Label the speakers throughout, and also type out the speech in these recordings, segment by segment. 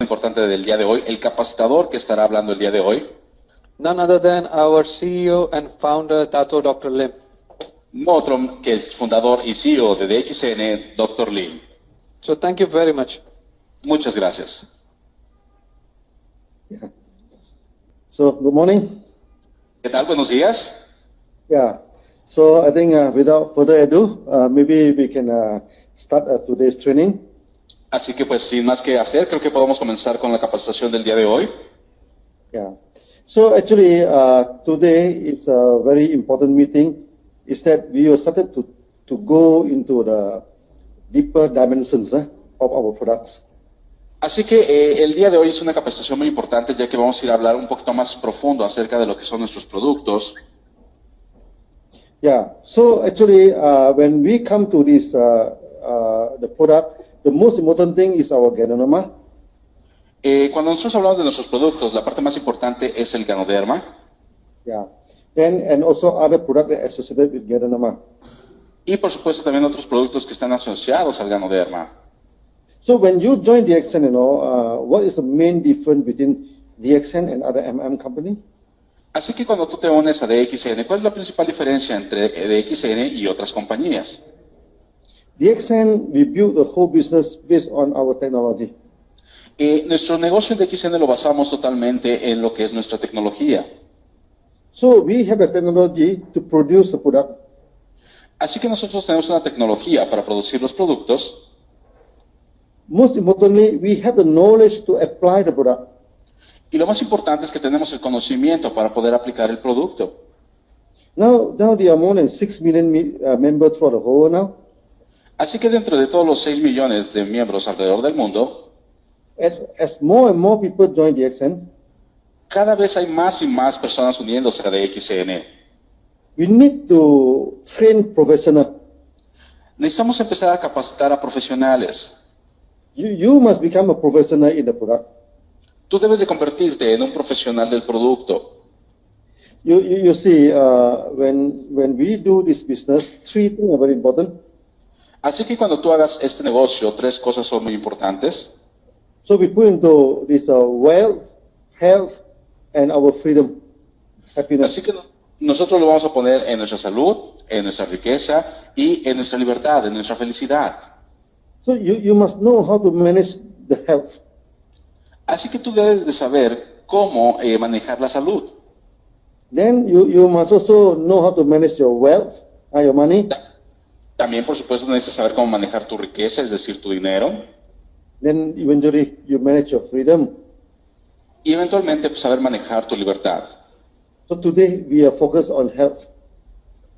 Speaker 1: importante del día de hoy, el capacitador que estará hablando el día de hoy,
Speaker 2: none other than our CEO and founder, Tato Dr. Lim.
Speaker 1: no otro que es fundador y CEO de DXN, Dr. Lim.
Speaker 2: So thank you very much.
Speaker 1: Muchas gracias.
Speaker 3: Yeah. So, good morning.
Speaker 1: ¿Qué tal? Buenos días.
Speaker 3: Yeah. So, I think without further ado, maybe we can start today's training.
Speaker 1: Así que pues sin más que hacer, creo que podemos comenzar con la capacitación del día de hoy.
Speaker 3: Yeah. So, actually, today is a very important meeting. Is that we are started to go into the deeper dimensions of our products.
Speaker 1: Así que el día de hoy es una capacitación muy importante, ya que vamos a ir a hablar un poquito más profundo acerca de lo que son nuestros productos.
Speaker 3: Yeah. So actually, when we come to this the product, the most important thing is our Ganoderma.
Speaker 1: Cuando nosotros hablamos de nuestros productos, la parte más importante es el Ganoderma.
Speaker 3: Yeah. Then and also other products associated with Ganoderma.
Speaker 1: Y por supuesto también otros productos que están asociados al Ganoderma.
Speaker 3: So when you join DXN, what is the main difference between DXN and other company?
Speaker 1: Así que cuando tú te unes a DXN, ¿cuál es la principal diferencia entre DXN y otras compañías?
Speaker 3: DXN, we build the whole business based on our technology.
Speaker 1: Nuestro negocio en DXN lo basamos totalmente en lo que es nuestra tecnología.
Speaker 3: So we have a technology to produce the product.
Speaker 1: Así que nosotros tenemos una tecnología para producir los productos.
Speaker 3: Most importantly, we have the knowledge to apply the product.
Speaker 1: Y lo más importante es que tenemos el conocimiento para poder aplicar el producto.
Speaker 3: Now there are more than 6 million members throughout the whole now.
Speaker 1: Así que dentro de todos los 6 millones de miembros alrededor del mundo,
Speaker 3: As more and more people join DXN,
Speaker 1: cada vez hay más y más personas uniéndose a DXN.
Speaker 3: we need to train professionals.
Speaker 1: Necesitamos empezar a capacitar a profesionales.
Speaker 3: You must become a professional in the product.
Speaker 1: Tú debes de convertirte en un profesional del producto.
Speaker 3: You see, when we do this business, 3 things are very important.
Speaker 1: Así que cuando tú hagas este negocio, 3 cosas son muy importantes.
Speaker 3: So we put into this wealth, health, and our freedom, happiness.
Speaker 1: Así que nosotros lo vamos a poner en nuestra salud, en nuestra riqueza y en nuestra libertad, en nuestra felicidad.
Speaker 3: So you must know how to manage the health.
Speaker 1: Así que tú debes de saber cómo manejar la salud.
Speaker 3: Then you must also know how to manage your wealth, your money.
Speaker 1: También, por supuesto, necesitas saber cómo manejar tu riqueza, es decir, tu dinero.
Speaker 3: Then eventually you manage your freedom.
Speaker 1: Y eventualmente, pues, saber manejar tu libertad.
Speaker 3: So today we are focused on health.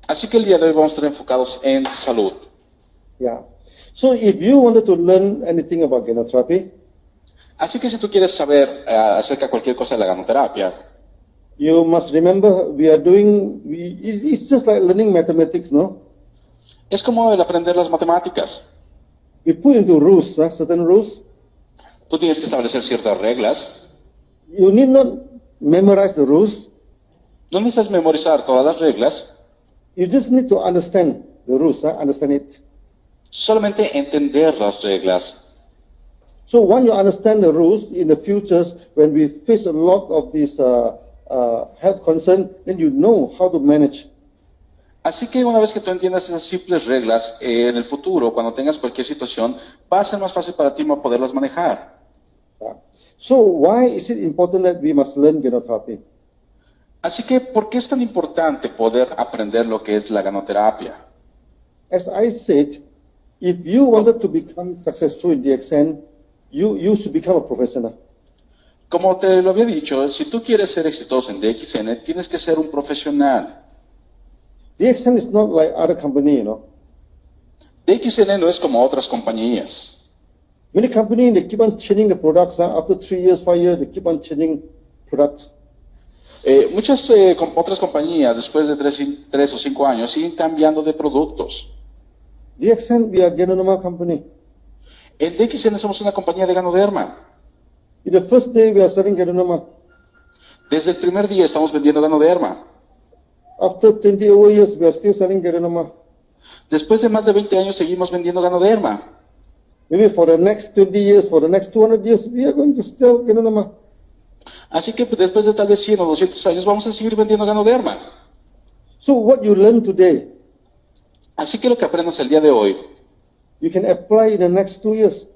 Speaker 1: Así que el día de hoy vamos a estar enfocados en salud.
Speaker 3: Yeah. So if you wanted to learn anything about genotherapy,
Speaker 1: Así que si tú quieres saber acerca de cualquier cosa de la ganoterapia,
Speaker 3: you must remember it's just like learning mathematics, no?
Speaker 1: es como el aprender las matemáticas.
Speaker 3: We put into rules, certain rules.
Speaker 1: Tú tienes que establecer ciertas reglas.
Speaker 3: You need not memorize the rules.
Speaker 1: No necesitas memorizar todas las reglas,
Speaker 3: You just need to understand the rules, understand it.
Speaker 1: solamente entender las reglas.
Speaker 3: So once you understand the rules in the futures, when we face a lot of these health concern, then you know how to manage.
Speaker 1: Así que una vez que tú entiendas esas simples reglas, en el futuro, cuando tengas cualquier situación, va a ser más fácil para ti poderlas manejar.
Speaker 3: So why is it important that we must learn genotherapy?
Speaker 1: Así que, ¿por qué es tan importante poder aprender lo que es la ganoterapia?
Speaker 3: As I said, if you wanted to become successful in DXN, you should become a professional.
Speaker 1: Como te lo había dicho, si tú quieres ser exitoso en DXN, tienes que ser un profesional.
Speaker 3: DXN is not like other company,
Speaker 1: DXN no es como otras compañías.
Speaker 3: Many companies, they keep on changing the products. After 3 years, 5 years, they keep on changing products.
Speaker 1: Muchas otras compañías, después de 3 o 5 años, siguen cambiando de productos.
Speaker 3: DXN, we are Ganoderma company.
Speaker 1: En DXN somos una compañía de Ganoderma.
Speaker 3: In the first day, we are selling Ganoderma.
Speaker 1: Desde el primer día estamos vendiendo Ganoderma.
Speaker 3: After 20 over years, we are still selling Ganoderma.
Speaker 1: Después de más de 20 años seguimos vendiendo Ganoderma.
Speaker 3: maybe for the next 20 years, for the next 200 years, we are going to sell Ganoderma.
Speaker 1: Así que después de tal vez 100 o 200 años vamos a seguir vendiendo Ganoderma.
Speaker 3: So what you learn today,
Speaker 1: Así que lo que aprendas el día de hoy,
Speaker 3: you can apply in the next 2 years.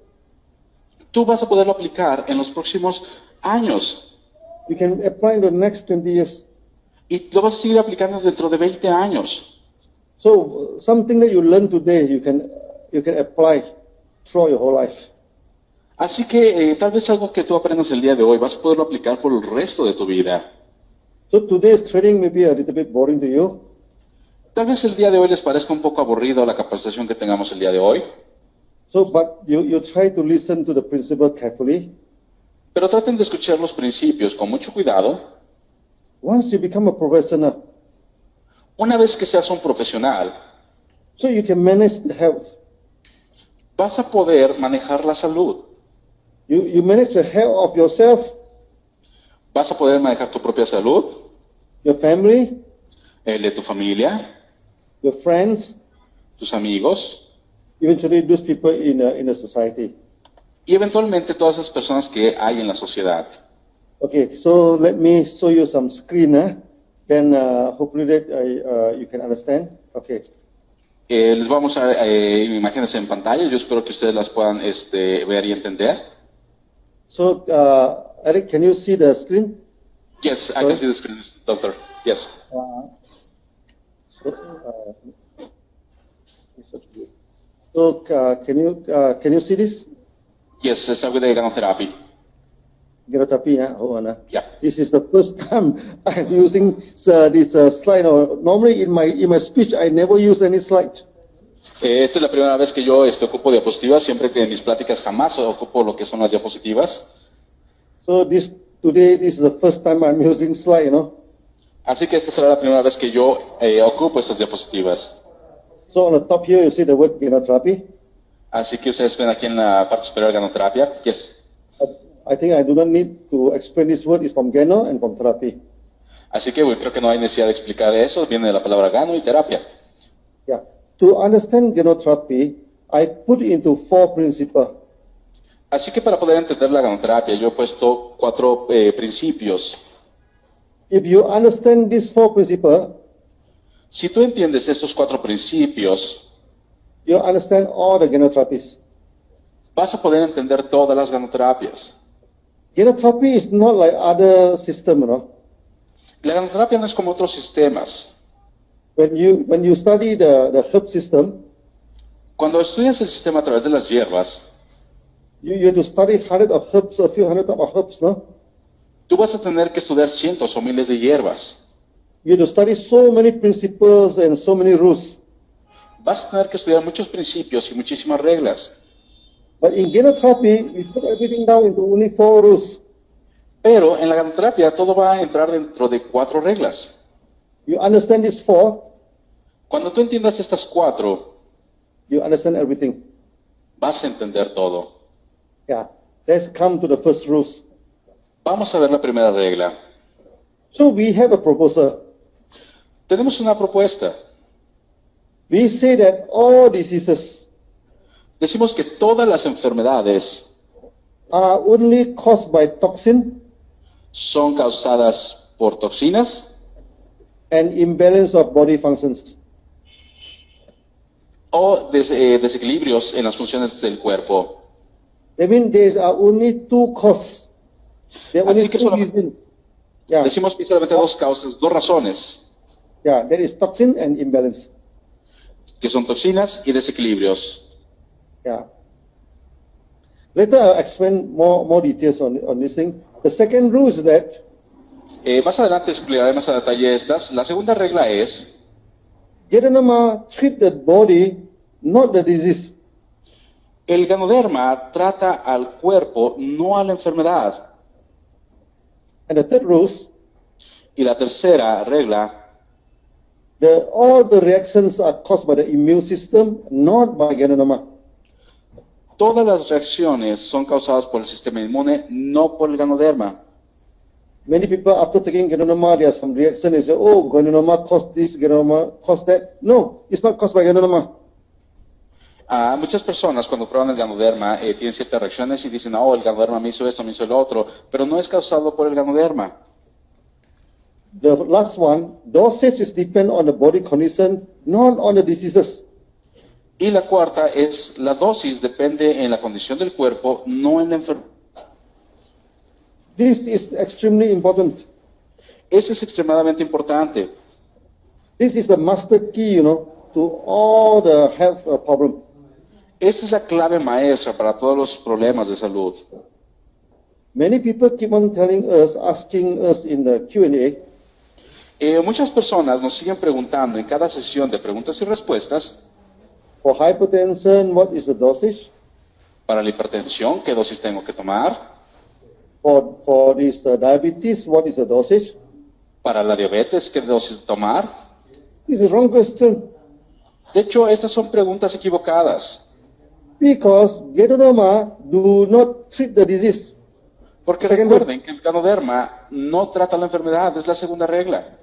Speaker 1: tú vas a poderlo aplicar en los próximos años.
Speaker 3: You can apply in the next 20 years.
Speaker 1: Y lo vas a seguir aplicando dentro de 20 años.
Speaker 3: So something that you learn today, you can apply throughout your whole life.
Speaker 1: Así que tal vez algo que tú aprendas el día de hoy vas a poderlo aplicar por el resto de tu vida.
Speaker 3: So today's trading may be a little bit boring to you.
Speaker 1: Tal vez el día de hoy les parezca un poco aburrido la capacitación que tengamos el día de hoy,
Speaker 3: So, but you try to listen to the principle carefully.
Speaker 1: pero traten de escuchar los principios con mucho cuidado.
Speaker 3: Once you become a professional,
Speaker 1: Una vez que seas un profesional,
Speaker 3: so you can manage the health.
Speaker 1: vas a poder manejar la salud,
Speaker 3: You manage the health of yourself,
Speaker 1: vas a poder manejar tu propia salud,
Speaker 3: your family,
Speaker 1: el de tu familia,
Speaker 3: your friends,
Speaker 1: tus amigos
Speaker 3: eventually those people in a society.
Speaker 1: y eventualmente todas esas personas que hay en la sociedad.
Speaker 3: Okay, so let me show you some screen. Then hopefully that you can understand. Okay.
Speaker 1: Les vamos a imagínense en pantalla, yo espero que ustedes las puedan ver y entender.
Speaker 3: So Eric, can you see the screen?
Speaker 1: Yes, I can see the screen, doctor. Yes.
Speaker 3: So can you see this?
Speaker 1: Yes, it's with the ganoterapy.
Speaker 3: Ganoterapy, hold on.
Speaker 1: Yeah.
Speaker 3: This is the first time I'm using this slide. Normally in my speech I never use any slide.
Speaker 1: Esta es la primera vez que yo ocupo diapositivas, siempre que en mis pláticas jamás ocupo lo que son las diapositivas.
Speaker 3: So today this is the first time I'm using slide,
Speaker 1: Así que esta será la primera vez que yo ocupo estas diapositivas.
Speaker 3: So on the top here you see the word Ganoterapy.
Speaker 1: Así que ustedes ven aquí en la parte superior ganoterapia. Yes.
Speaker 3: I think I do not need to explain this word. It's from Gano and from therapy.
Speaker 1: Así que creo que no hay necesidad de explicar eso, viene de la palabra gano y terapia.
Speaker 3: Yeah. To understand Ganoterapy, I put into 4 principles.
Speaker 1: Así que para poder entender la ganoterapia, yo he puesto 4 principios.
Speaker 3: If you understand these 4 principles,
Speaker 1: Si tú entiendes estos 4 principios,
Speaker 3: you understand all the Ganotherapies.
Speaker 1: vas a poder entender todas las ganoterapias.
Speaker 3: Ganoterapy is not like other system,
Speaker 1: La ganoterapia no es como otros sistemas.
Speaker 3: When you study the herb system,
Speaker 1: Cuando estudias el sistema a través de las hierbas,
Speaker 3: you have to study hundreds of herbs, a few hundred of herbs,
Speaker 1: tú vas a tener que estudiar cientos o miles de hierbas.
Speaker 3: You have to study so many principles and so many rules.
Speaker 1: Vas a tener que estudiar muchos principios y muchísimas reglas.
Speaker 3: But in Ganoterapy, we put everything down into only 4 rules.
Speaker 1: Pero en la ganoterapia todo va a entrar dentro de 4 reglas.
Speaker 3: You understand these 4,
Speaker 1: Cuando tú entiendas estas 4,
Speaker 3: you understand everything.
Speaker 1: vas a entender todo.
Speaker 3: Yeah. Let's come to the first rules.
Speaker 1: Vamos a ver la primera regla.
Speaker 3: So we have a proposal.
Speaker 1: Tenemos una propuesta.
Speaker 3: We say that all diseases
Speaker 1: Decimos que todas las enfermedades
Speaker 3: are only caused by toxin
Speaker 1: son causadas por toxinas
Speaker 3: and imbalance of body functions.
Speaker 1: o desequilibrios en las funciones del cuerpo.
Speaker 3: That means there are only 2 causes. There are only
Speaker 1: Así que
Speaker 3: 2
Speaker 1: solo-
Speaker 3: reasons. Yeah.
Speaker 1: Decimos que solamente 2 causas, 2 razones,
Speaker 3: Yeah, that is toxin and imbalance.
Speaker 1: que son toxinas y desequilibrios.
Speaker 3: Yeah. Later I'll explain more details on this thing. The second rule is that
Speaker 1: Más adelante explicaré más a detalle estas. La segunda regla es,
Speaker 3: Ganoderma treat the body, not the disease.
Speaker 1: el ganoderma trata al cuerpo, no a la enfermedad.
Speaker 3: And the third rule,
Speaker 1: Y la tercera regla,
Speaker 3: all the reactions are caused by the immune system, not by Ganoderma.
Speaker 1: todas las reacciones son causadas por el sistema inmune, no por el ganoderma.
Speaker 3: Many people after taking Ganoderma, there are some reaction. They say, oh, Ganoderma caused this, Ganoderma caused that. No, it's not caused by Ganoderma.
Speaker 1: Muchas personas cuando prueban el Ganoderma tienen ciertas reacciones y dicen, oh, el Ganoderma me hizo esto, me hizo lo otro, pero no es causado por el Ganoderma.
Speaker 3: The last one, dosage is depend on the body condition, not on the diseases.
Speaker 1: Y la cuarta es, la dosis depende en la condición del cuerpo, no en la enfermedad.
Speaker 3: This is extremely important.
Speaker 1: Eso es extremadamente importante.
Speaker 3: This is the master key, to all the health problem.
Speaker 1: Esta es la clave maestra para todos los problemas de salud.
Speaker 3: Many people keep on telling us, asking us in the Q&A,
Speaker 1: Muchas personas nos siguen preguntando en cada sesión de preguntas y respuestas,
Speaker 3: for hypertension, what is the dosage?
Speaker 1: para la hipertensión, ¿qué dosis tengo que tomar?
Speaker 3: For this diabetes, what is the dosage?
Speaker 1: Para la diabetes, ¿qué dosis tomar?
Speaker 3: This is wrong question.
Speaker 1: De hecho, estas son preguntas equivocadas,
Speaker 3: Because Ganoderma do not treat the disease.
Speaker 1: porque
Speaker 3: Second
Speaker 1: recuerden que el Ganoderma no trata la enfermedad, es la segunda regla.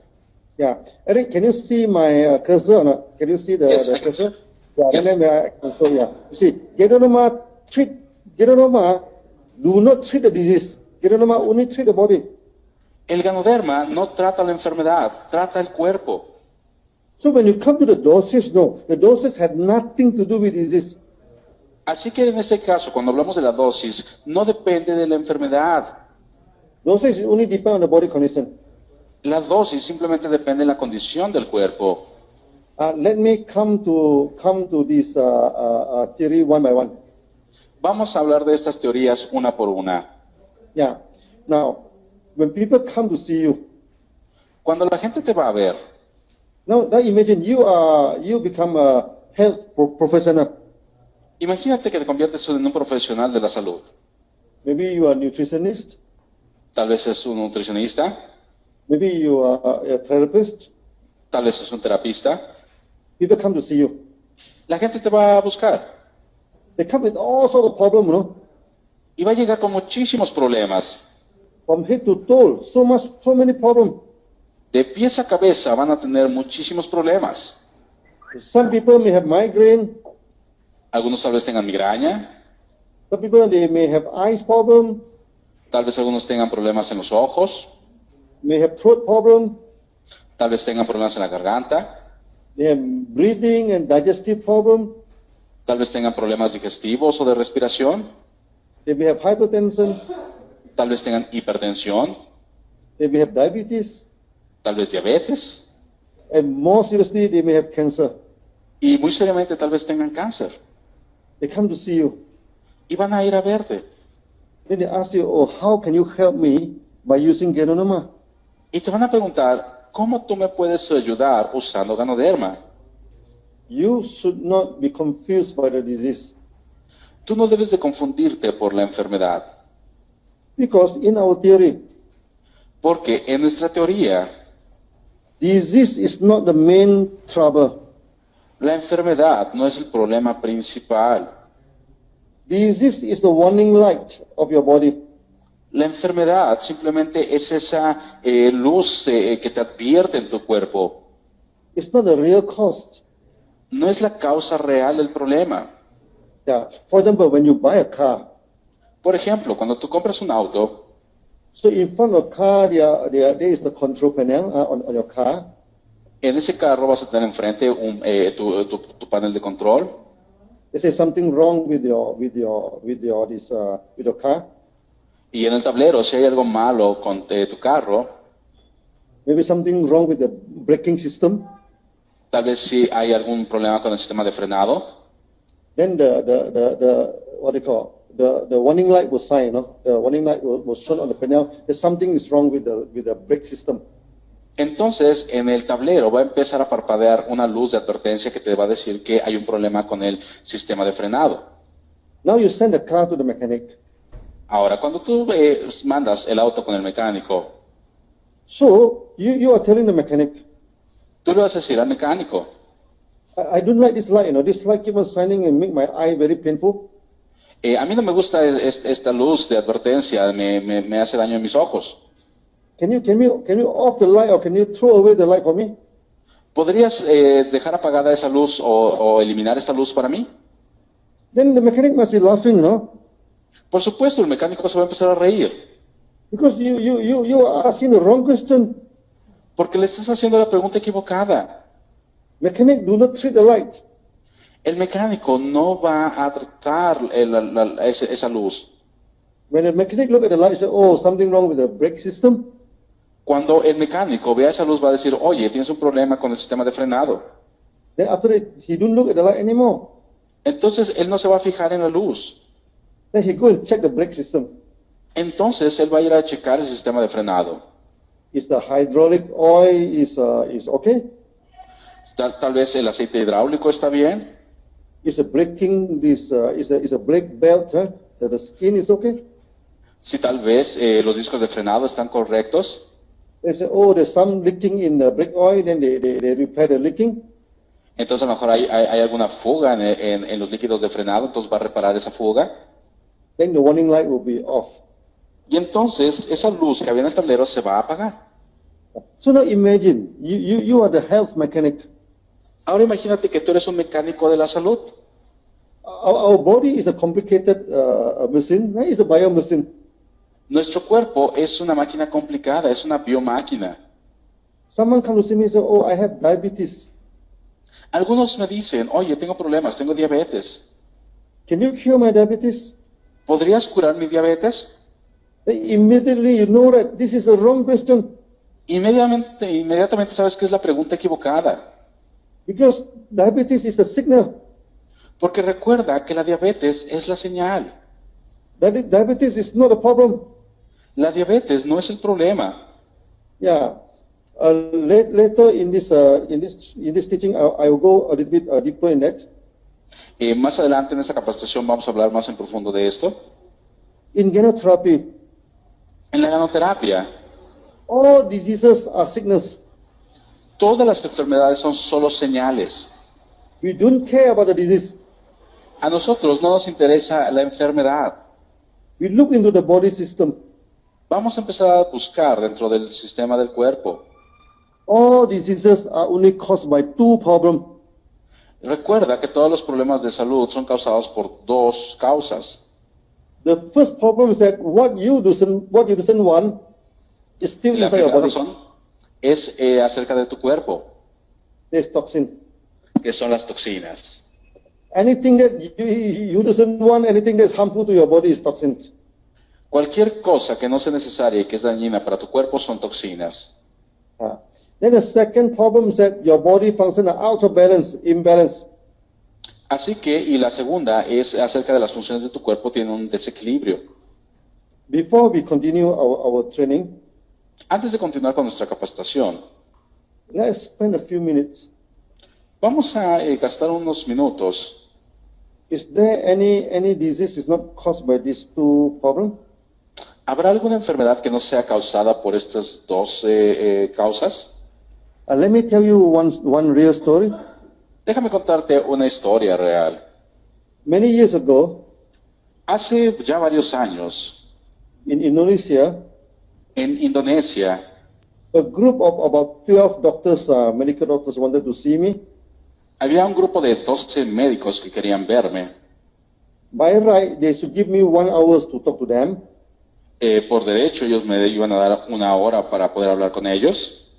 Speaker 3: Yeah. Eric, can you see my cursor or not? Can you see the,
Speaker 1: Yes,
Speaker 3: the
Speaker 1: I can.
Speaker 3: cursor? Yeah,
Speaker 1: Yes.
Speaker 3: then I can show you. You see, Ganoderma do not treat the disease. Ganoderma only treat the body.
Speaker 1: El Ganoderma no trata la enfermedad, trata el cuerpo.
Speaker 3: So when you come to the dosage, no, the dosage had nothing to do with disease.
Speaker 1: Así que en ese caso, cuando hablamos de la dosis, no depende de la enfermedad.
Speaker 3: Dosage only depend on the body condition.
Speaker 1: La dosis simplemente depende de la condición del cuerpo.
Speaker 3: Let me come to this theory one by one.
Speaker 1: Vamos a hablar de estas teorías una por una.
Speaker 3: Yeah. Now, when people come to see you,
Speaker 1: Cuando la gente te va a ver,
Speaker 3: now imagine you become a health professional.
Speaker 1: imagínate que te conviertes en un profesional de la salud.
Speaker 3: Maybe you are a nutritionist.
Speaker 1: Tal vez es un nutricionista,
Speaker 3: Maybe you are a therapist.
Speaker 1: tal vez es un terapista.
Speaker 3: People come to see you.
Speaker 1: La gente te va a buscar
Speaker 3: They come with all sorts of problems,
Speaker 1: y va a llegar con muchísimos problemas.
Speaker 3: from head to toe. So many problems.
Speaker 1: De pies a cabeza van a tener muchísimos problemas.
Speaker 3: Some people may have migraine.
Speaker 1: Algunos tal vez tengan migraña,
Speaker 3: Some people they may have eyes problem.
Speaker 1: tal vez algunos tengan problemas en los ojos,
Speaker 3: May have throat problem.
Speaker 1: tal vez tengan problemas en la garganta,
Speaker 3: They have breathing and digestive problem.
Speaker 1: tal vez tengan problemas digestivos o de respiración,
Speaker 3: They may have hypertension.
Speaker 1: tal vez tengan hipertensión,
Speaker 3: They may have diabetes.
Speaker 1: tal vez diabetes
Speaker 3: And more seriously, they may have cancer.
Speaker 1: y muy seriamente tal vez tengan cáncer.
Speaker 3: They come to see you.
Speaker 1: Y van a ir a verte
Speaker 3: Then they ask you, oh, how can you help me by using Ganoderma?
Speaker 1: y te van a preguntar, ¿cómo tú me puedes ayudar usando Ganoderma?
Speaker 3: You should not be confused by the disease.
Speaker 1: Tú no debes de confundirte por la enfermedad,
Speaker 3: Because in our theory,
Speaker 1: porque en nuestra teoría,
Speaker 3: disease is not the main trouble.
Speaker 1: la enfermedad no es el problema principal.
Speaker 3: Disease is the warning light of your body.
Speaker 1: La enfermedad simplemente es esa luz que te advierte en tu cuerpo.
Speaker 3: It's not the real cause.
Speaker 1: No es la causa real del problema.
Speaker 3: Yeah. For example, when you buy a car,
Speaker 1: Por ejemplo, cuando tú compras un auto,
Speaker 3: so in front of the car, there is the control panel on your car.
Speaker 1: en ese carro vas a tener enfrente tu panel de control.
Speaker 3: Is there something wrong with your car?
Speaker 1: Y en el tablero, si hay algo malo con tu carro,
Speaker 3: Maybe something wrong with the braking system.
Speaker 1: tal vez si hay algún problema con el sistema de frenado,
Speaker 3: Then the what do you call the warning light will shine. No, the warning light will show on the panel that something is wrong with the brake system.
Speaker 1: entonces en el tablero va a empezar a parpadear una luz de advertencia que te va a decir que hay un problema con el sistema de frenado.
Speaker 3: Now you send the car to the mechanic.
Speaker 1: Ahora, cuando tú mandas el auto con el mecánico,
Speaker 3: So you are telling the mechanic,
Speaker 1: tú le vas a decir al mecánico,
Speaker 3: I don't like this light. This light keep on shining and make my eye very painful.
Speaker 1: a mí no me gusta esta luz de advertencia, me hace daño en mis ojos.
Speaker 3: Can you off the light or can you throw away the light for me?
Speaker 1: ¿Podrías dejar apagada esa luz o eliminar esta luz para mí?
Speaker 3: then the mechanic must be laughing, no?
Speaker 1: Por supuesto, el mecánico se va a empezar a reír,
Speaker 3: Because you are asking the wrong question.
Speaker 1: porque le estás haciendo la pregunta equivocada.
Speaker 3: Mechanic do not treat the light.
Speaker 1: El mecánico no va a tratar esa luz.
Speaker 3: When the mechanic look at the light, say, oh, something wrong with the brake system.
Speaker 1: Cuando el mecánico vea esa luz va a decir, oye, tienes un problema con el sistema de frenado.
Speaker 3: Then after that, he don't look at the light anymore.
Speaker 1: Entonces él no se va a fijar en la luz.
Speaker 3: Then he go and check the brake system.
Speaker 1: Entonces él va a ir a checar el sistema de frenado.
Speaker 3: Is the hydraulic oil is okay?
Speaker 1: Tal vez el aceite hidráulico está bien.
Speaker 3: Is the braking is a brake belt? That the skin is okay?
Speaker 1: Si tal vez los discos de frenado están correctos.
Speaker 3: They say, oh, there's some leaking in the brake oil. Then they repair the leaking.
Speaker 1: Entonces a lo mejor hay alguna fuga en los líquidos de frenado, entonces va a reparar esa fuga.
Speaker 3: Then the warning light will be off.
Speaker 1: Y entonces esa luz que había en el tablero se va a apagar.
Speaker 3: So now imagine you are the health mechanic.
Speaker 1: Ahora imagínate que tú eres un mecánico de la salud.
Speaker 3: Our body is a complicated machine. It's a bio machine.
Speaker 1: Nuestro cuerpo es una máquina complicada, es una biomáquina.
Speaker 3: Someone comes to see me and says, oh, I have diabetes.
Speaker 1: Algunos me dicen, oye, tengo problemas, tengo diabetes.
Speaker 3: Can you cure my diabetes?
Speaker 1: ¿Podrías curar mi diabetes?
Speaker 3: Immediately you know that this is a wrong question.
Speaker 1: Inmediatamente sabes que es la pregunta equivocada.
Speaker 3: Because diabetes is the signal.
Speaker 1: Porque recuerda que la diabetes es la señal.
Speaker 3: Diabetes is not a problem.
Speaker 1: La diabetes no es el problema.
Speaker 3: Yeah. Later in this teaching, I will go a little bit deeper in that.
Speaker 1: Más adelante en esta capacitación vamos a hablar más en profundo de esto.
Speaker 3: In genotherapy,
Speaker 1: En la ganoterapia,
Speaker 3: all diseases are sickness.
Speaker 1: todas las enfermedades son solo señales.
Speaker 3: We don't care about the disease.
Speaker 1: A nosotros no nos interesa la enfermedad.
Speaker 3: We look into the body system.
Speaker 1: Vamos a empezar a buscar dentro del sistema del cuerpo.
Speaker 3: All diseases are only caused by two problems.
Speaker 1: Recuerda que todos los problemas de salud son causados por dos causas.
Speaker 3: The first problem is that what you doesn't want is still
Speaker 1: La
Speaker 3: inside your
Speaker 1: primera
Speaker 3: body.
Speaker 1: razón es acerca de tu cuerpo,
Speaker 3: There's toxin.
Speaker 1: que son las toxinas.
Speaker 3: Anything that you doesn't want, anything that's harmful to your body is toxins.
Speaker 1: Cualquier cosa que no sea necesaria y que es dañina para tu cuerpo son toxinas.
Speaker 3: Then the second problem is that your body functions are out of balance, imbalance.
Speaker 1: Así que, y la segunda es acerca de las funciones de tu cuerpo, tienen un desequilibrio.
Speaker 3: Before we continue our training,
Speaker 1: Antes de continuar con nuestra capacitación,
Speaker 3: let's spend a few minutes.
Speaker 1: vamos a gastar unos minutos.
Speaker 3: Is there any disease is not caused by these two problems?
Speaker 1: ¿Habrá alguna enfermedad que no sea causada por estas dos causas?
Speaker 3: Let me tell you one real story.
Speaker 1: Déjame contarte una historia real.
Speaker 3: Many years ago,
Speaker 1: Hace ya varios años,
Speaker 3: in Indonesia,
Speaker 1: en Indonesia,
Speaker 3: a group of about 12 doctors, medical doctors, wanted to see me.
Speaker 1: había un grupo de 12 médicos que querían verme.
Speaker 3: By right, they should give me 1 hour to talk to them.
Speaker 1: Por derecho, ellos me iban a dar una hora para poder hablar con ellos.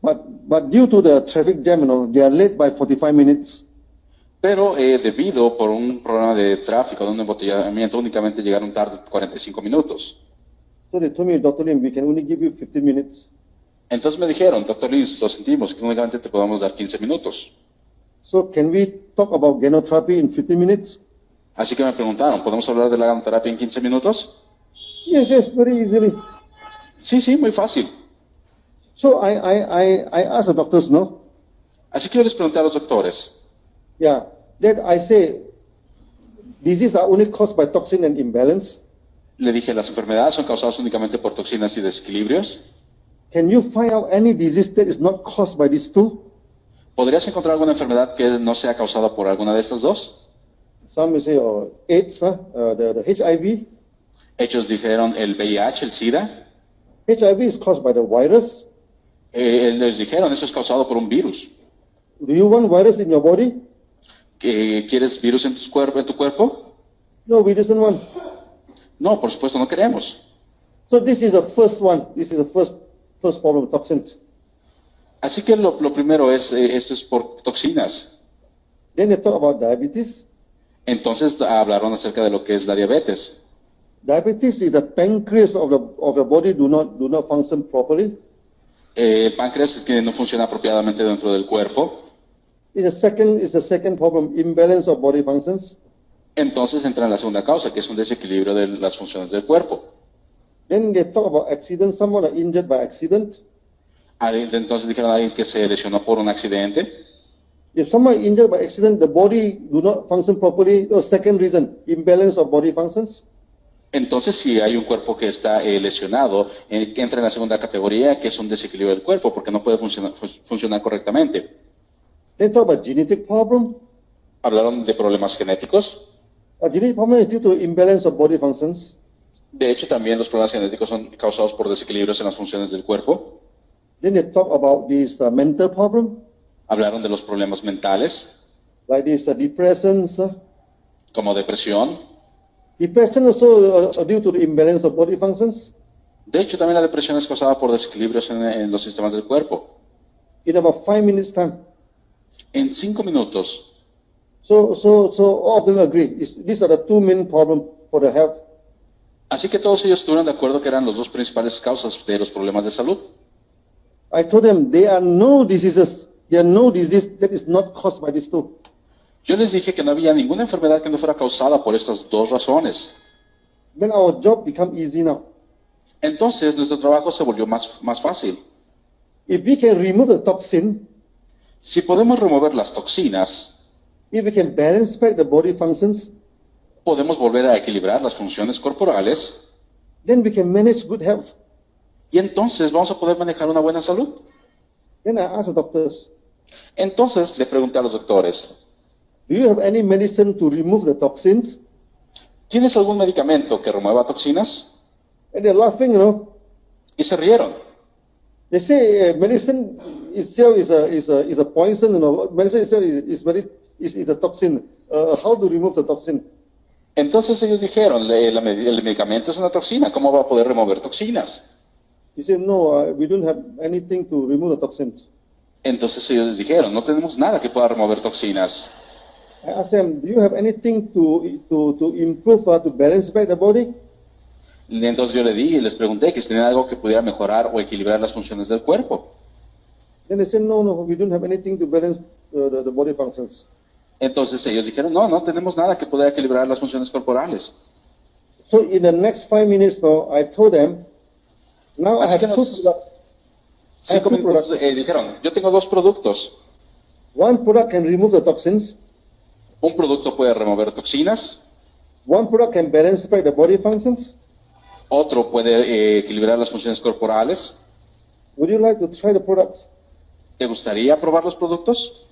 Speaker 3: But due to the traffic jam, they are late by 45 minutes.
Speaker 1: Pero debido por un problema de tráfico, de un embotellamiento, únicamente llegaron tarde 45 minutos.
Speaker 3: So they told me, Dr. Lim, we can only give you 15 minutes.
Speaker 1: Entonces me dijeron, doctor Luis, lo sentimos, que únicamente te podemos dar 15 minutos.
Speaker 3: So can we talk about genotherapy in 15 minutes?
Speaker 1: Así que me preguntaron, ¿podemos hablar de la ganoterapia en 15 minutos?
Speaker 3: Yes, very easily.
Speaker 1: Sí, muy fácil.
Speaker 3: So I asked the doctors, no?
Speaker 1: Así que yo les pregunté a los doctores,
Speaker 3: Yeah, that I say, diseases are only caused by toxin and imbalance.
Speaker 1: le dije, las enfermedades son causadas únicamente por toxinas y desequilibrios.
Speaker 3: Can you find out any disease that is not caused by these two?
Speaker 1: ¿Podrías encontrar alguna enfermedad que no sea causada por alguna de estas dos?
Speaker 3: Some may say, oh, AIDS, the HIV.
Speaker 1: Ellos dijeron el VIH, el SIDA.
Speaker 3: HIV is caused by the virus.
Speaker 1: Les dijeron, eso es causado por un virus.
Speaker 3: Do you want virus in your body?
Speaker 1: ¿Quieres virus en tu cuerpo?
Speaker 3: No, we doesn't want.
Speaker 1: No, por supuesto, no queremos.
Speaker 3: So this is the first one. This is the first problem, toxins.
Speaker 1: Así que lo primero es, esto es por toxinas.
Speaker 3: Then they talk about diabetes.
Speaker 1: Entonces hablaron acerca de lo que es la diabetes.
Speaker 3: Diabetes is the pancreas of the body do not function properly.
Speaker 1: El páncreas es que no funciona apropiadamente dentro del cuerpo.
Speaker 3: It's the second problem, imbalance of body functions.
Speaker 1: Entonces entra en la segunda causa, que es un desequilibrio de las funciones del cuerpo.
Speaker 3: Then they talk about accident, someone are injured by accident.
Speaker 1: Entonces dijeron a alguien que se lesionó por un accidente.
Speaker 3: If someone is injured by accident, the body do not function properly. The second reason, imbalance of body functions.
Speaker 1: Entonces, si hay un cuerpo que está lesionado, entra en la segunda categoría, que es un desequilibrio del cuerpo, porque no puede funcionar correctamente.
Speaker 3: They talk about genetic problem.
Speaker 1: Hablaron de problemas genéticos.
Speaker 3: A genetic problem is due to imbalance of body functions.
Speaker 1: De hecho, también los problemas genéticos son causados por desequilibrios en las funciones del cuerpo.
Speaker 3: Then they talk about this mental problem,
Speaker 1: Hablaron de los problemas mentales,
Speaker 3: like this depressions.
Speaker 1: como depresión.
Speaker 3: Depression also due to the imbalance of body functions.
Speaker 1: De hecho, también la depresión es causada por desequilibrios en los sistemas del cuerpo.
Speaker 3: In about 5 minutes time.
Speaker 1: En 5 minutos.
Speaker 3: So all of them agree. These are the two main problems for the health.
Speaker 1: Así que todos ellos estuvieron de acuerdo que eran las dos principales causas de los problemas de salud.
Speaker 3: I told them there are no diseases. There are no disease that is not caused by these two.
Speaker 1: Yo les dije que no había ninguna enfermedad que no fuera causada por estas dos razones.
Speaker 3: Then our job become easy now.
Speaker 1: Entonces nuestro trabajo se volvió más fácil.
Speaker 3: If we can remove the toxin,
Speaker 1: Si podemos remover las toxinas,
Speaker 3: if we can balance back the body functions,
Speaker 1: podemos volver a equilibrar las funciones corporales
Speaker 3: then we can manage good health.
Speaker 1: y entonces vamos a poder manejar una buena salud.
Speaker 3: Then I asked the doctors,
Speaker 1: Entonces le pregunté a los doctores,
Speaker 3: do you have any medicine to remove the toxins?
Speaker 1: ¿tienes algún medicamento que remueva toxinas?
Speaker 3: And they're laughing,
Speaker 1: Y se rieron.
Speaker 3: They say medicine itself is a poison, Medicine itself is a toxin. How to remove the toxin?
Speaker 1: Entonces ellos dijeron, el medicamento es una toxina, ¿cómo va a poder remover toxinas?
Speaker 3: He said, no, we don't have anything to remove the toxins.
Speaker 1: Entonces ellos dijeron, no tenemos nada que pueda remover toxinas.
Speaker 3: I asked them, do you have anything to improve, to balance back the body?
Speaker 1: Y entonces yo les pregunté que si tenían algo que pudiera mejorar o equilibrar las funciones del cuerpo.
Speaker 3: Then they said, no, we don't have anything to balance the body functions.
Speaker 1: Entonces ellos dijeron, no tenemos nada que pueda equilibrar las funciones corporales.
Speaker 3: So in the next 5 minutes now, I told them, now I
Speaker 1: Así que
Speaker 3: have two
Speaker 1: nos-
Speaker 3: products.
Speaker 1: 5 minutos dijeron, yo tengo dos productos.
Speaker 3: One product can remove the toxins.
Speaker 1: Un producto puede remover toxinas,
Speaker 3: One product can balance back the body functions.
Speaker 1: otro puede equilibrar las funciones corporales.
Speaker 3: Would you like to try the products?
Speaker 1: ¿Te gustaría probar los productos?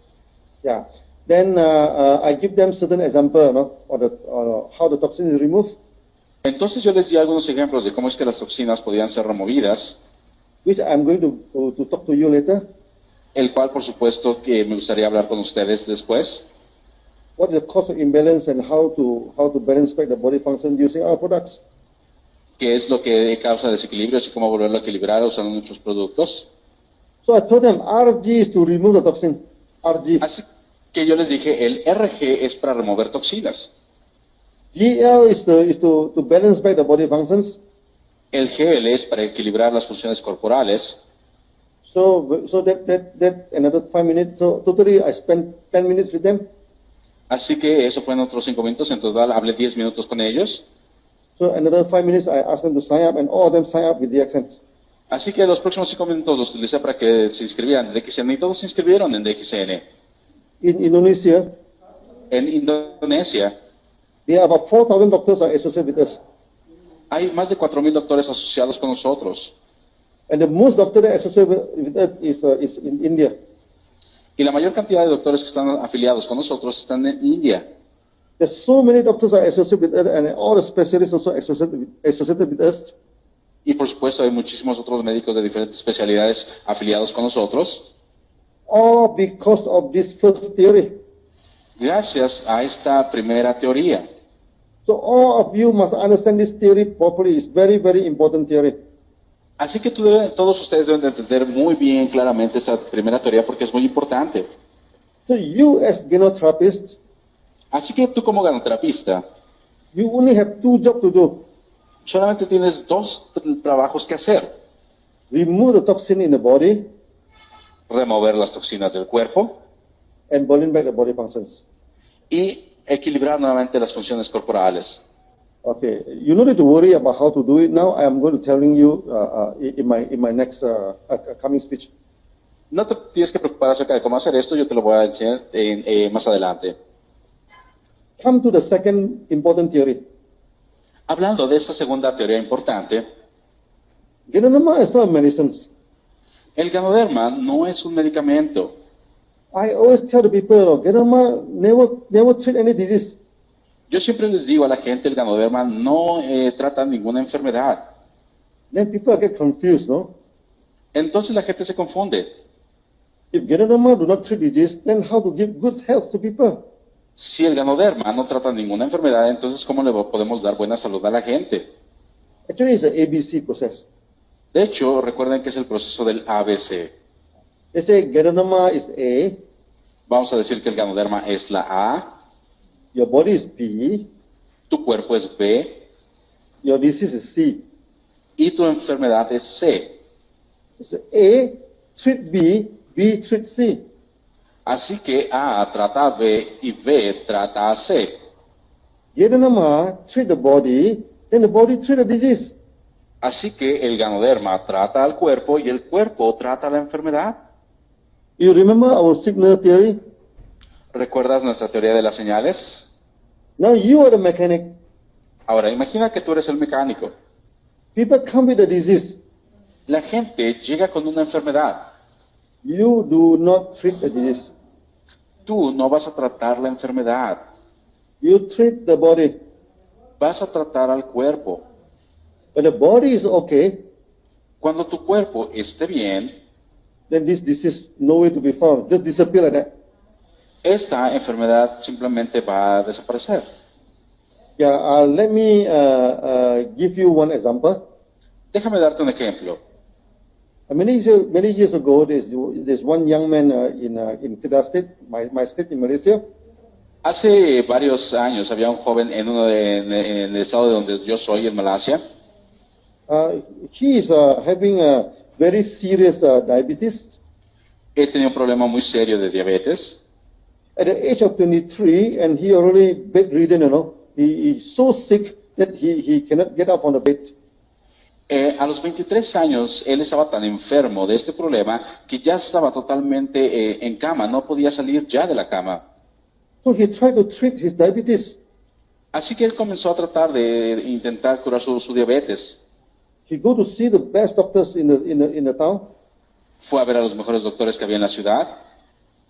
Speaker 3: Yeah. Then I give them certain example, or how the toxin is removed,
Speaker 1: Entonces yo les di algunos ejemplos de cómo es que las toxinas podían ser removidas,
Speaker 3: which I'm going to talk to you later.
Speaker 1: el cual por supuesto que me gustaría hablar con ustedes después.
Speaker 3: What is the cause of imbalance and how to balance back the body function using our products.
Speaker 1: Qué es lo que causa desequilibrios y cómo volverlo a equilibrar usando nuestros productos.
Speaker 3: So I told them RG is to remove the toxin. RG.
Speaker 1: Así que yo les dije, el RG es para remover toxinas,
Speaker 3: GL is to balance back the body functions.
Speaker 1: el GL es para equilibrar las funciones corporales.
Speaker 3: So that another 5 minutes. So totally I spent 10 minutes with them.
Speaker 1: Así que eso fue en otros 5 minutos, en total hablé 10 minutos con ellos.
Speaker 3: So another 5 minutes I asked them to sign up, and all of them sign up with the accent.
Speaker 1: Así que los próximos 5 minutos los utilicé para que se inscribieran en DXN y todos se inscribieron en DXN.
Speaker 3: In Indonesia,
Speaker 1: En Indonesia
Speaker 3: there are about 4,000 doctors are associated with us.
Speaker 1: hay más de 4,000 doctores asociados con nosotros.
Speaker 3: And the most doctor that associated with us is in India.
Speaker 1: Y la mayor cantidad de doctores que están afiliados con nosotros están en India.
Speaker 3: There's so many doctors are associated with us, and all the specialists also associated with us.
Speaker 1: Y por supuesto hay muchísimos otros médicos de diferentes especialidades afiliados con nosotros.
Speaker 3: All because of this first theory.
Speaker 1: gracias a esta primera teoría.
Speaker 3: So all of you must understand this theory properly. It's very, very important theory.
Speaker 1: Así que todos ustedes deben de entender muy bien claramente esta primera teoría porque es muy importante.
Speaker 3: So you as genotherapist,
Speaker 1: Así que tú como ganoterapista,
Speaker 3: you only have two jobs to do.
Speaker 1: solamente tienes dos trabajos que hacer.
Speaker 3: Remove the toxin in the body
Speaker 1: Remover las toxinas del cuerpo
Speaker 3: and balance back the body functions.
Speaker 1: y equilibrar nuevamente las funciones corporales.
Speaker 3: Okay, you don't need to worry about how to do it now. I am going to telling you in my next coming speech.
Speaker 1: No te tienes que preocupar acerca de cómo hacer esto, yo te lo voy a enseñar más adelante.
Speaker 3: Come to the second important theory.
Speaker 1: Hablando de esta segunda teoría importante,
Speaker 3: Ganoderma is not a medicine.
Speaker 1: el ganoderma no es un medicamento.
Speaker 3: I always tell the people, Ganoderma never treat any disease.
Speaker 1: Yo siempre les digo a la gente, el ganoderma no trata ninguna enfermedad.
Speaker 3: Then people get confused, no?
Speaker 1: Entonces la gente se confunde.
Speaker 3: If Ganoderma do not treat disease, then how to give good health to people?
Speaker 1: Si el ganoderma no trata ninguna enfermedad, entonces ¿cómo le podemos dar buena salud a la gente?
Speaker 3: Actually, it's an ABC process.
Speaker 1: De hecho, recuerden que es el proceso del ABC.
Speaker 3: They say Ganoderma is A,
Speaker 1: Vamos a decir que el ganoderma es la A,
Speaker 3: your body is B,
Speaker 1: tu cuerpo es B
Speaker 3: your disease is C.
Speaker 1: y tu enfermedad es C.
Speaker 3: It's A treat B, B treat C.
Speaker 1: Así que A trata a B y B trata a C.
Speaker 3: Ganoderma treat the body, then the body treat the disease.
Speaker 1: Así que el ganoderma trata al cuerpo y el cuerpo trata la enfermedad.
Speaker 3: You remember our signal theory?
Speaker 1: ¿Recuerdas nuestra teoría de las señales?
Speaker 3: Now you are the mechanic.
Speaker 1: Ahora, imagina que tú eres el mecánico.
Speaker 3: People come with a disease.
Speaker 1: La gente llega con una enfermedad.
Speaker 3: You do not treat the disease.
Speaker 1: Tú no vas a tratar la enfermedad.
Speaker 3: You treat the body.
Speaker 1: Vas a tratar al cuerpo.
Speaker 3: When the body is okay,
Speaker 1: Cuando tu cuerpo esté bien,
Speaker 3: then this disease nowhere to be found. Just disappear like that.
Speaker 1: esta enfermedad simplemente va a desaparecer.
Speaker 3: Yeah, let me give you one example.
Speaker 1: Déjame darte un ejemplo.
Speaker 3: Many years ago, there's one young man in Kedah State, my state in Malaysia.
Speaker 1: Hace varios años había un joven en el estado de donde yo soy, en Malasia.
Speaker 3: He is having a very serious diabetes.
Speaker 1: Él tenía un problema muy serio de diabetes.
Speaker 3: At the age of 23, and he already bedridden, he's so sick that he cannot get up on the bed.
Speaker 1: A los 23 años, él estaba tan enfermo de este problema que ya estaba totalmente en cama, no podía salir ya de la cama.
Speaker 3: So he tried to treat his diabetes.
Speaker 1: Así que él comenzó a tratar de intentar curar su diabetes.
Speaker 3: He go to see the best doctors in the town.
Speaker 1: Fue a ver a los mejores doctores que había en la ciudad.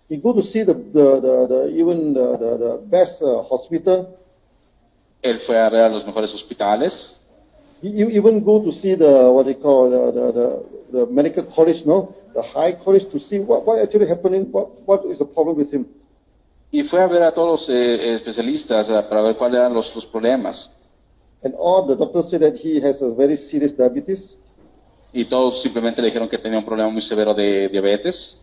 Speaker 3: He go to see even the best hospital.
Speaker 1: Él fue a ver a los mejores hospitales.
Speaker 3: He even go to see the medical college, the high college, to see what actually happening, what is the problem with him.
Speaker 1: Y fue a ver a todos los especialistas para ver cuáles eran los problemas.
Speaker 3: And all the doctors say that he has a very serious diabetes.
Speaker 1: Y todos simplemente le dijeron que tenía un problema muy severo de diabetes.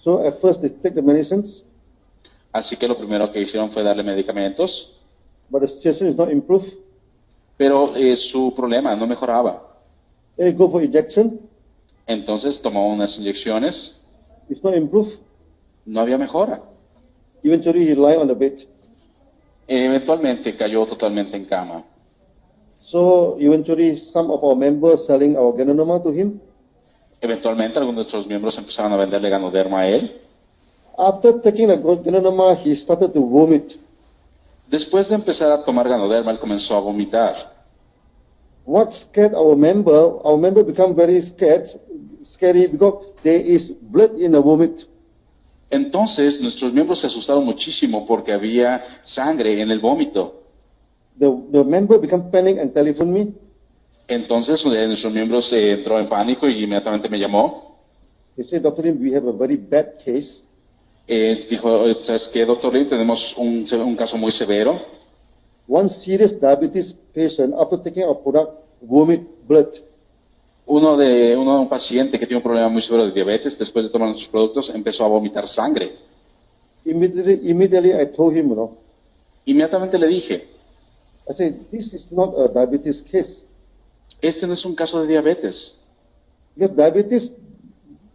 Speaker 3: So at first they take the medicines,
Speaker 1: Así que lo primero que hicieron fue darle medicamentos.
Speaker 3: but the situation is not improved.
Speaker 1: Pero su problema no mejoraba.
Speaker 3: Then he go for injection,
Speaker 1: Entonces tomó unas inyecciones.
Speaker 3: it's not improved.
Speaker 1: No había mejora.
Speaker 3: Eventually he lie on the bed.
Speaker 1: Eventualmente cayó totalmente en cama.
Speaker 3: So eventually some of our members selling our Ganoderma to him.
Speaker 1: Eventualmente algunos de nuestros miembros empezaron a venderle ganoderma a él.
Speaker 3: After taking the Ganoderma, he started to vomit.
Speaker 1: Después de empezar a tomar ganoderma, él comenzó a vomitar.
Speaker 3: What scared our member become very scary because there is blood in the vomit.
Speaker 1: Entonces nuestros miembros se asustaron muchísimo porque había sangre en el vómito.
Speaker 3: The member become panic and telephone me.
Speaker 1: Entonces nuestros miembros entró en pánico y inmediatamente me llamó.
Speaker 3: He said, Dr. Lim, we have a very bad case.
Speaker 1: Dijo, ¿sabes qué, doctor Lim? Tenemos un caso muy severo.
Speaker 3: One serious diabetes patient, after taking our product, vomit blood.
Speaker 1: Un paciente que tiene un problema muy severo de diabetes, después de tomar nuestros productos, empezó a vomitar sangre.
Speaker 3: Immediately I told him,
Speaker 1: Inmediatamente le dije,
Speaker 3: I said, this is not a diabetes case.
Speaker 1: este no es un caso de diabetes,
Speaker 3: Because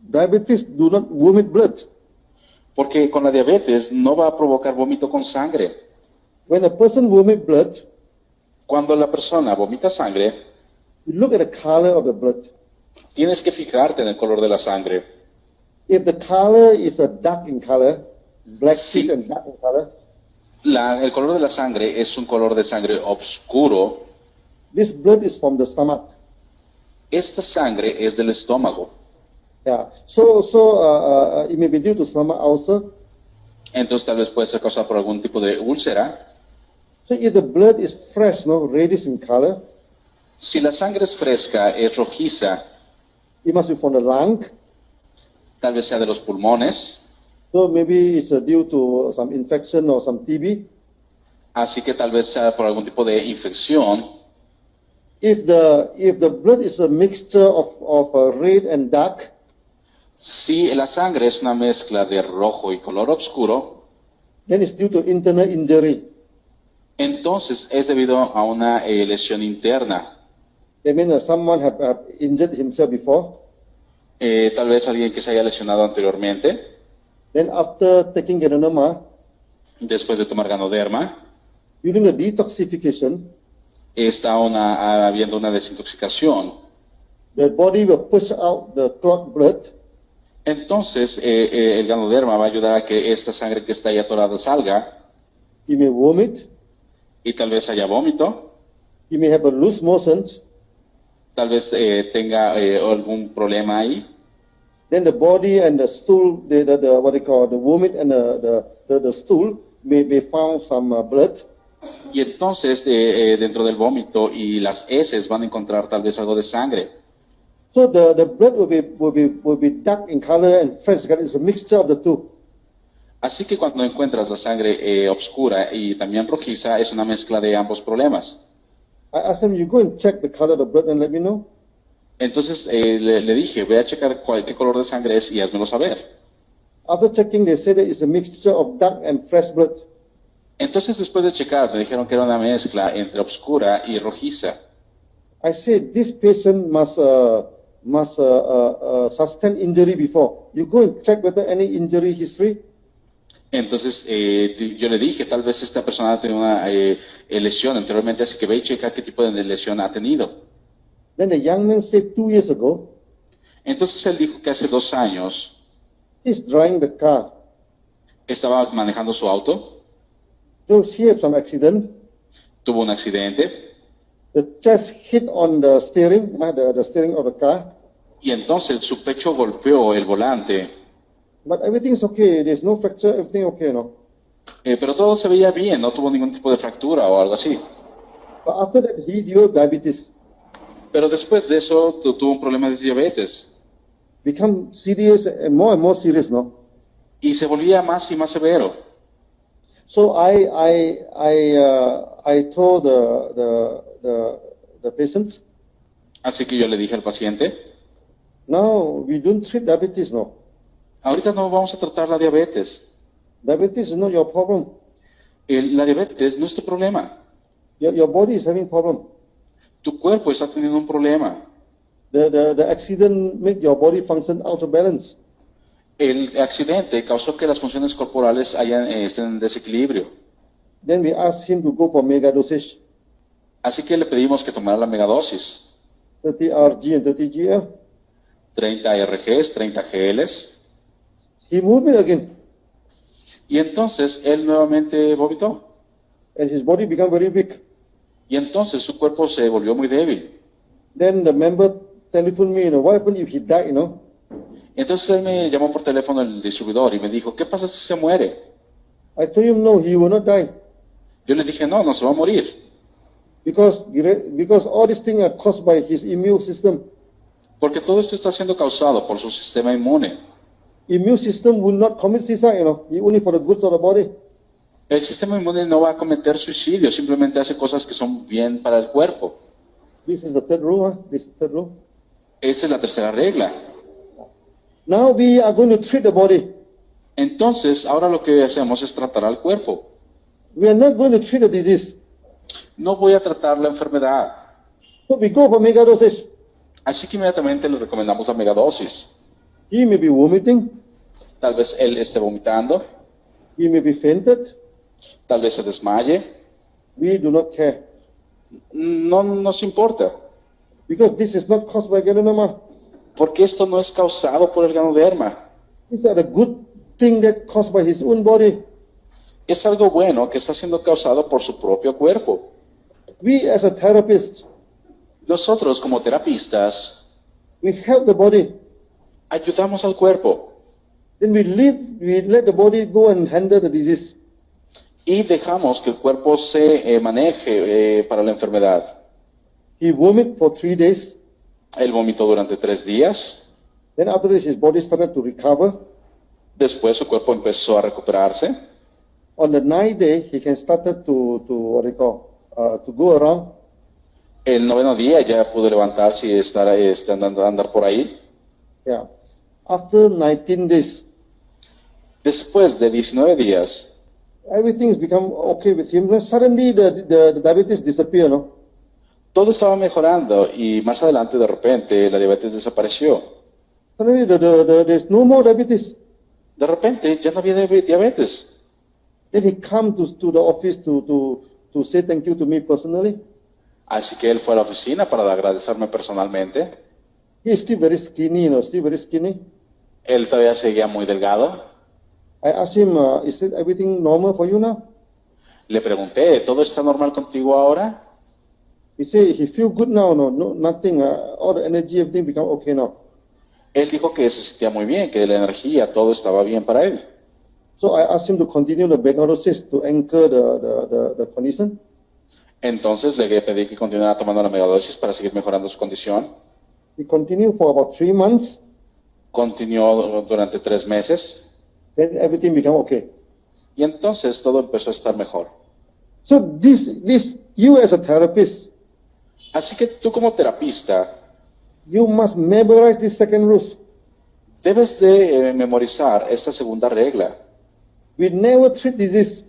Speaker 3: diabetes do not vomit blood.
Speaker 1: porque con la diabetes no va a provocar vómito con sangre.
Speaker 3: When a person vomit blood,
Speaker 1: Cuando la persona vomita sangre,
Speaker 3: you look at the color of the blood.
Speaker 1: tienes que fijarte en el color de la sangre.
Speaker 3: If the color is a dark in color, blackish
Speaker 1: Sí.
Speaker 3: and dark in color,
Speaker 1: El color de la sangre es un color de sangre oscuro.
Speaker 3: this blood is from the stomach.
Speaker 1: Esta sangre es del estómago.
Speaker 3: Yeah. It may be due to stomach ulcer.
Speaker 1: Entonces tal vez puede ser causado por algún tipo de úlcera.
Speaker 3: So if the blood is fresh, reddish in color,
Speaker 1: Si la sangre es fresca, es rojiza,
Speaker 3: it must be from the lung.
Speaker 1: tal vez sea de los pulmones,
Speaker 3: So maybe it's due to some infection or some TB.
Speaker 1: así que tal vez sea por algún tipo de infección.
Speaker 3: If the blood is a mixture of red and dark,
Speaker 1: Si la sangre es una mezcla de rojo y color oscuro,
Speaker 3: then it's due to internal injury.
Speaker 1: entonces es debido a una lesión interna.
Speaker 3: That means someone have injured himself before.
Speaker 1: Tal vez alguien que se haya lesionado anteriormente,
Speaker 3: Then after taking Ganoderma,
Speaker 1: después de tomar Ganoderma,
Speaker 3: during the detoxification,
Speaker 1: está habiendo una desintoxicación.
Speaker 3: the body will push out the clot blood.
Speaker 1: Entonces, el Ganoderma va a ayudar a que esta sangre que está ahí atorada salga,
Speaker 3: He may vomit.
Speaker 1: y tal vez haya vómito,
Speaker 3: He may have a loose motions.
Speaker 1: tal vez tenga algún problema ahí.
Speaker 3: Then the body and the stool, what they call the vomit and the stool may found some blood.
Speaker 1: Y entonces, dentro del vómito y las heces van a encontrar tal vez algo de sangre.
Speaker 3: So the blood will be dark in color and fresh. It's a mixture of the two.
Speaker 1: Así que cuando encuentras la sangre oscura y también rojiza, es una mezcla de ambos problemas.
Speaker 3: I asked him, you go and check the color of the blood and let me know.
Speaker 1: Entonces le dije, ve a checar qué color de sangre es y házmelo saber.
Speaker 3: After checking, they said that it's a mixture of dark and fresh blood.
Speaker 1: Entonces después de checar, me dijeron que era una mezcla entre oscura y rojiza.
Speaker 3: I said this patient must sustain injury before. You go and check whether any injury history.
Speaker 1: Entonces yo le dije, tal vez esta persona ha tenido una lesión anteriormente, así que ve y checa qué tipo de lesión ha tenido.
Speaker 3: Then the young man said 2 years ago,
Speaker 1: Entonces él dijo que hace 2 años
Speaker 3: he's driving the car.
Speaker 1: estaba manejando su auto,
Speaker 3: So he had some accident.
Speaker 1: tuvo un accidente
Speaker 3: The chest hit on the steering, the steering of the car.
Speaker 1: y entonces su pecho golpeó el volante,
Speaker 3: But everything's okay. There's no fracture. Everything okay, no.
Speaker 1: pero todo se veía bien, no tuvo ningún tipo de fractura o algo así.
Speaker 3: But after that, he developed diabetes.
Speaker 1: Pero después de eso tuvo un problema de diabetes
Speaker 3: Become serious and more serious, no.
Speaker 1: y se volvía más y más severo.
Speaker 3: So I told the patients,
Speaker 1: Así que yo le dije al paciente,
Speaker 3: now we don't treat diabetes, no.
Speaker 1: ahorita no vamos a tratar la diabetes.
Speaker 3: Diabetes is not your problem.
Speaker 1: La diabetes no es tu problema.
Speaker 3: Your body is having problem.
Speaker 1: Tu cuerpo está teniendo un problema.
Speaker 3: The accident make your body function out of balance.
Speaker 1: El accidente causó que las funciones corporales estén en desequilibrio.
Speaker 3: Then we asked him to go for mega dosage,
Speaker 1: Así que le pedimos que tomara la megadosis.
Speaker 3: 30 RG and 30 GL.
Speaker 1: 30 RGs, 30 GLs.
Speaker 3: He moved it again,
Speaker 1: Y entonces él nuevamente vomitó.
Speaker 3: and his body became very weak.
Speaker 1: Y entonces su cuerpo se volvió muy débil.
Speaker 3: Then the member telephoned me, what happened if he died,
Speaker 1: Entonces él me llamó por teléfono el distribuidor y me dijo, ¿qué pasa si se muere?
Speaker 3: I told him, no, he will not die.
Speaker 1: Yo le dije, no, no se va a morir.
Speaker 3: Because all these things are caused by his immune system.
Speaker 1: Porque todo esto está siendo causado por su sistema inmune.
Speaker 3: immune system will not commit suicide, only for the good of the body.
Speaker 1: El sistema inmune no va a cometer suicidio, simplemente hace cosas que son bien para el cuerpo.
Speaker 3: This is the third rule. This is the third rule.
Speaker 1: Esa es la tercera regla.
Speaker 3: Now we are going to treat the body.
Speaker 1: Entonces, ahora lo que hacemos es tratar al cuerpo.
Speaker 3: We are not going to treat the disease.
Speaker 1: No voy a tratar la enfermedad.
Speaker 3: So we go for megadosis.
Speaker 1: Así que inmediatamente le recomendamos la megadosis.
Speaker 3: He may be vomiting.
Speaker 1: Tal vez él esté vomitando,
Speaker 3: He may be fainted.
Speaker 1: tal vez se desmaye.
Speaker 3: We do not care.
Speaker 1: No nos importa,
Speaker 3: Because this is not caused by ganoderma.
Speaker 1: porque esto no es causado por el ganoderma.
Speaker 3: It's not a good thing that caused by his own body.
Speaker 1: Es algo bueno que está siendo causado por su propio cuerpo.
Speaker 3: We as a therapist,
Speaker 1: Nosotros como terapistas
Speaker 3: we help the body.
Speaker 1: ayudamos al cuerpo
Speaker 3: Then we let the body go and handle the disease.
Speaker 1: y dejamos que el cuerpo se maneje para la enfermedad.
Speaker 3: He vomit for 3 days.
Speaker 1: Él vomitó durante 3 días,
Speaker 3: Then after that, his body started to recover.
Speaker 1: después su cuerpo empezó a recuperarse.
Speaker 3: On the 9th day, he can start to go around.
Speaker 1: El 9º día ya pudo levantarse y estar andar por ahí.
Speaker 3: Yeah. After 19 days,
Speaker 1: Después de 19 días,
Speaker 3: everything has become okay with him. Then suddenly the diabetes disappear, no?
Speaker 1: todo estaba mejorando y más adelante de repente la diabetes desapareció.
Speaker 3: Suddenly there's no more diabetes.
Speaker 1: De repente ya no había diabetes.
Speaker 3: Then he come to the office to say thank you to me personally.
Speaker 1: Así que él fue a la oficina para agradecerme personalmente.
Speaker 3: He is still very skinny, still very skinny.
Speaker 1: Él todavía seguía muy delgado.
Speaker 3: I asked him, is everything normal for you now?
Speaker 1: Le pregunté, ¿todo está normal contigo ahora?
Speaker 3: He said he feel good now, no, nothing, all the energy, everything become okay now.
Speaker 1: Él dijo que se sentía muy bien, que la energía, todo estaba bien para él.
Speaker 3: So I asked him to continue the megadosis to anchor the condition.
Speaker 1: Entonces le pedí que continuara tomando la megadosis para seguir mejorando su condición.
Speaker 3: He continued for about 3 months.
Speaker 1: Continuó durante 3 meses
Speaker 3: Then everything became okay.
Speaker 1: y entonces todo empezó a estar mejor.
Speaker 3: So you as a therapist,
Speaker 1: Así que tú como terapista
Speaker 3: you must memorize this second rule.
Speaker 1: debes de memorizar esta segunda regla.
Speaker 3: We never treat disease.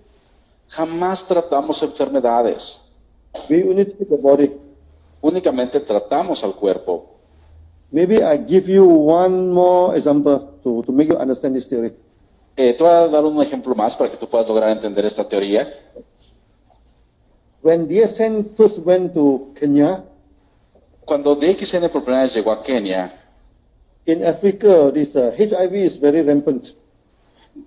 Speaker 1: Jamás tratamos enfermedades,
Speaker 3: We only treat the body.
Speaker 1: únicamente tratamos al cuerpo.
Speaker 3: Maybe I give you one more example to make you understand this theory.
Speaker 1: Te voy a dar un ejemplo más para que tú puedas lograr entender esta teoría.
Speaker 3: When DSN first went to Kenya,
Speaker 1: Cuando DXN por primera vez llegó a Kenia,
Speaker 3: in Africa, this HIV is very rampant.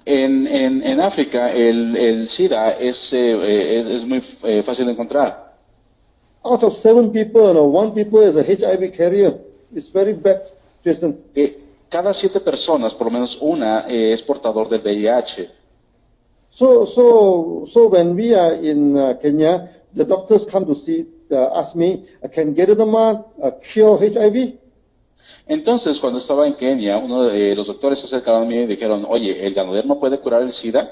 Speaker 1: en África el SIDA es muy fácil de encontrar.
Speaker 3: Out of 7 people, 1 people is a HIV carrier. It's very bad situation.
Speaker 1: Cada 7 personas, por lo menos una, es portador del VIH.
Speaker 3: So when we are in Kenya, the doctors come to ask me, can Ganoderma cure HIV?
Speaker 1: Entonces, cuando estaba en Kenia, los doctores se acercaron a mí y dijeron, oye, ¿el ganoderma puede curar el SIDA?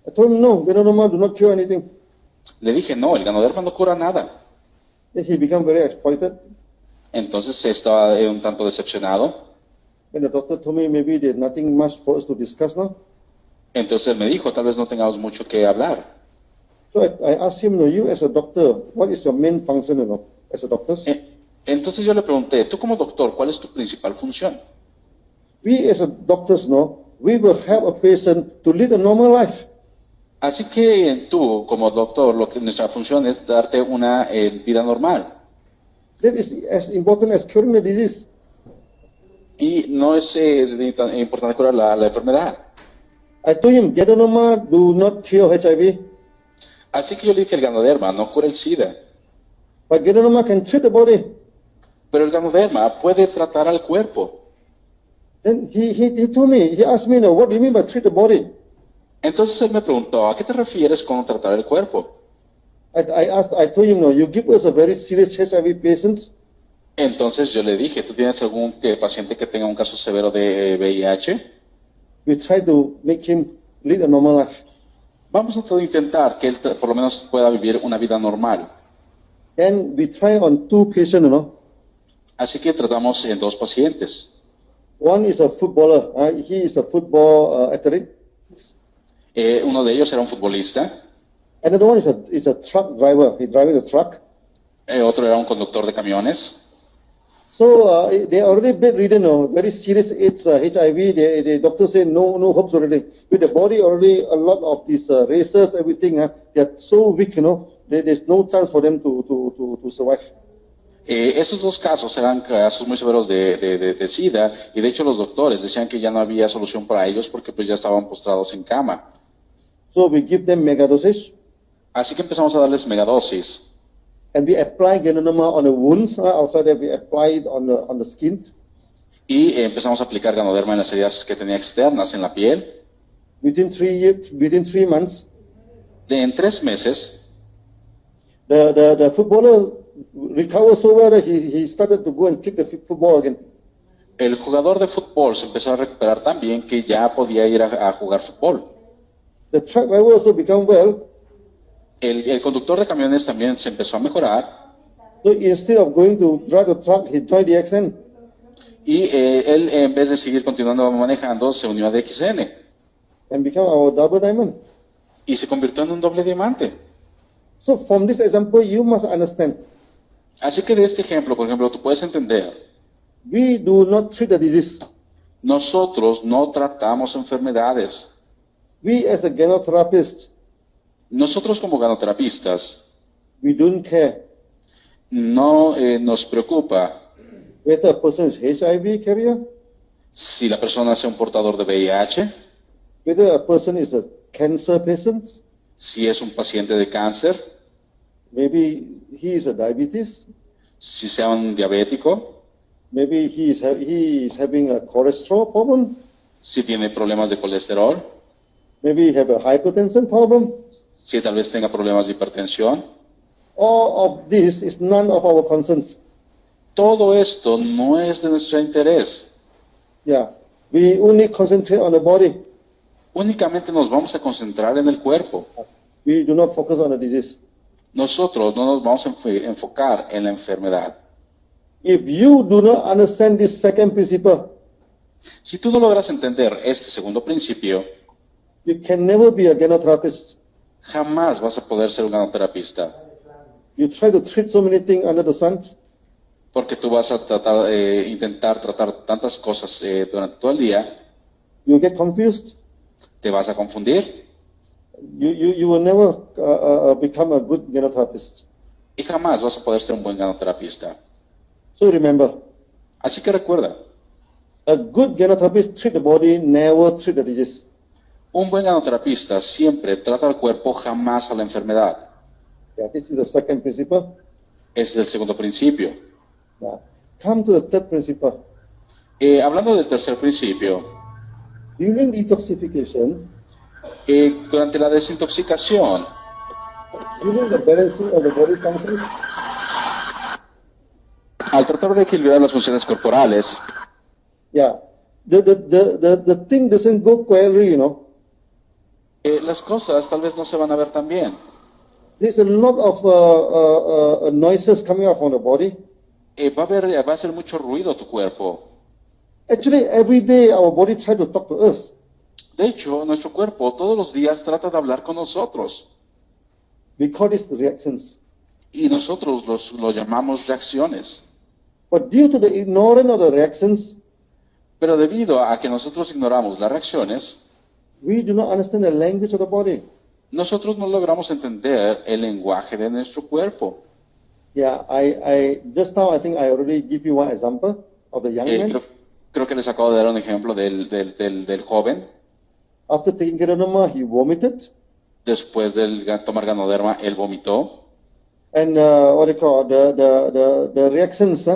Speaker 3: I told him, no, Ganoderma do not cure anything.
Speaker 1: Le dije, no, el ganoderma no cura nada.
Speaker 3: Then he became very exploited.
Speaker 1: Entonces estaba un tanto decepcionado.
Speaker 3: And the doctor told me maybe there's nothing much for us to discuss now.
Speaker 1: Entonces él me dijo, tal vez no tengamos mucho que hablar.
Speaker 3: So I asked him, you as a doctor, what is your main function, as a doctor?
Speaker 1: Entonces yo le pregunté, tú como doctor, ¿cuál es tu principal función?
Speaker 3: We as a doctors, we will help a patient to lead a normal life.
Speaker 1: Así que tú como doctor, nuestra función es darte una vida normal.
Speaker 3: That is as important as curing the disease.
Speaker 1: Y no es tan importante curar la enfermedad.
Speaker 3: I told him, Ganoderma do not cure HIV,
Speaker 1: Así que yo le dije, el ganoderma no cura el SIDA,
Speaker 3: but Ganoderma can treat the body.
Speaker 1: pero el ganoderma puede tratar al cuerpo.
Speaker 3: Then he told me, he asked me, what do you mean by treat the body?
Speaker 1: Entonces él me preguntó, ¿a qué te refieres con tratar el cuerpo?
Speaker 3: I told him, you give us a very serious HIV patient.
Speaker 1: Entonces yo le dije, ¿tú tienes algún paciente que tenga un caso severo de VIH?
Speaker 3: we try to make him lead a normal life.
Speaker 1: Vamos a todo intentar que él por lo menos pueda vivir una vida normal.
Speaker 3: And we try on 2 patients.
Speaker 1: Así que tratamos en 2 pacientes.
Speaker 3: One is a footballer. He is a football athlete.
Speaker 1: Uno de ellos era un futbolista.
Speaker 3: Another one is a truck driver. He's driving a truck.
Speaker 1: Otro era un conductor de camiones.
Speaker 3: So they already bedridden, very serious AIDS, HIV. The doctors say no hopes already. With the body already, a lot of these racers, everything, they are so weak, there's no chance for them to survive.
Speaker 1: Esos 2 casos eran casos muy severos de SIDA, y de hecho los doctores decían que ya no había solución para ellos porque pues ya estaban postrados en cama.
Speaker 3: So we give them megadoses.
Speaker 1: Así que empezamos a darles megadosis.
Speaker 3: And we apply Ganoderma on the wounds. Outside that, we apply it on the skin.
Speaker 1: Y empezamos a aplicar Ganoderma en las heridas que tenía externas en la piel.
Speaker 3: Within 3 months,
Speaker 1: En 3 meses,
Speaker 3: the footballer recovered so well that he started to go and kick the football again.
Speaker 1: el jugador de fútbol se empezó a recuperar tan bien que ya podía ir a jugar fútbol.
Speaker 3: The truck driver also become well.
Speaker 1: El conductor de camiones también se empezó a mejorar.
Speaker 3: So instead of going to drive the truck, he joined the XN.
Speaker 1: Y él, en vez de seguir continuando manejando, se unió a DXN.
Speaker 3: And become our double diamond.
Speaker 1: Y se convirtió en un doble diamante.
Speaker 3: So from this example, you must understand,
Speaker 1: Así que de este ejemplo, por ejemplo, tú puedes entender,
Speaker 3: we do not treat the disease.
Speaker 1: nosotros no tratamos enfermedades.
Speaker 3: We as a genotherapist,
Speaker 1: Nosotros como ganoterapistas
Speaker 3: we don't care
Speaker 1: no nos preocupa
Speaker 3: whether a person is HIV carrier,
Speaker 1: si la persona es un portador de VIH,
Speaker 3: whether a person is a cancer patient,
Speaker 1: si es un paciente de cáncer,
Speaker 3: maybe he is a diabetes,
Speaker 1: si sea un diabético,
Speaker 3: maybe he is having a cholesterol problem,
Speaker 1: si tiene problemas de colesterol,
Speaker 3: maybe he have a hypertension problem.
Speaker 1: si tal vez tenga problemas de hipertensión.
Speaker 3: All of this is none of our concerns.
Speaker 1: Todo esto no es de nuestro interés.
Speaker 3: Yeah, we only concentrate on the body.
Speaker 1: Únicamente nos vamos a concentrar en el cuerpo.
Speaker 3: We do not focus on the disease.
Speaker 1: Nosotros no nos vamos a enfocar en la enfermedad.
Speaker 3: If you do not understand this second principle,
Speaker 1: Si tú no logras entender este segundo principio,
Speaker 3: you can never be a genotherapist.
Speaker 1: jamás vas a poder ser un ganoterapista.
Speaker 3: You try to treat so many things under the sun.
Speaker 1: Porque tú vas a tratar, intentar tratar tantas cosas durante todo el día,
Speaker 3: You get confused.
Speaker 1: te vas a confundir
Speaker 3: You will never become a good genotherapist.
Speaker 1: y jamás vas a poder ser un buen ganoterapista.
Speaker 3: So remember,
Speaker 1: Así que recuerda,
Speaker 3: a good genotherapist treat the body, never treat the disease.
Speaker 1: un buen ganoterapista siempre trata al cuerpo, jamás a la enfermedad.
Speaker 3: Yeah, this is the second principle.
Speaker 1: Ese es el segundo principio.
Speaker 3: Yeah. Come to the third principle.
Speaker 1: Hablando del tercer principio,
Speaker 3: During detoxification,
Speaker 1: durante la desintoxicación,
Speaker 3: during the balancing of the body functions,
Speaker 1: al tratar de equilibrar las funciones corporales,
Speaker 3: yeah, the thing doesn't go quietly,
Speaker 1: las cosas tal vez no se van a ver tan bien.
Speaker 3: There's a lot of noises coming out from the body.
Speaker 1: Va a hacer mucho ruido tu cuerpo.
Speaker 3: Actually, every day our body tries to talk to us.
Speaker 1: De hecho, nuestro cuerpo todos los días trata de hablar con nosotros.
Speaker 3: We call this reactions.
Speaker 1: Y nosotros lo llamamos reacciones.
Speaker 3: But due to the ignorance of the reactions,
Speaker 1: Pero debido a que nosotros ignoramos las reacciones,
Speaker 3: we do not understand the language of the body.
Speaker 1: nosotros no logramos entender el lenguaje de nuestro cuerpo.
Speaker 3: Yeah, I just now I think I already give you one example of the young man.
Speaker 1: Creo que les acabo de dar un ejemplo del joven.
Speaker 3: After taking Ganoderma, he vomited,
Speaker 1: Después de tomar Ganoderma, él vomitó.
Speaker 3: and what do you call the reactions?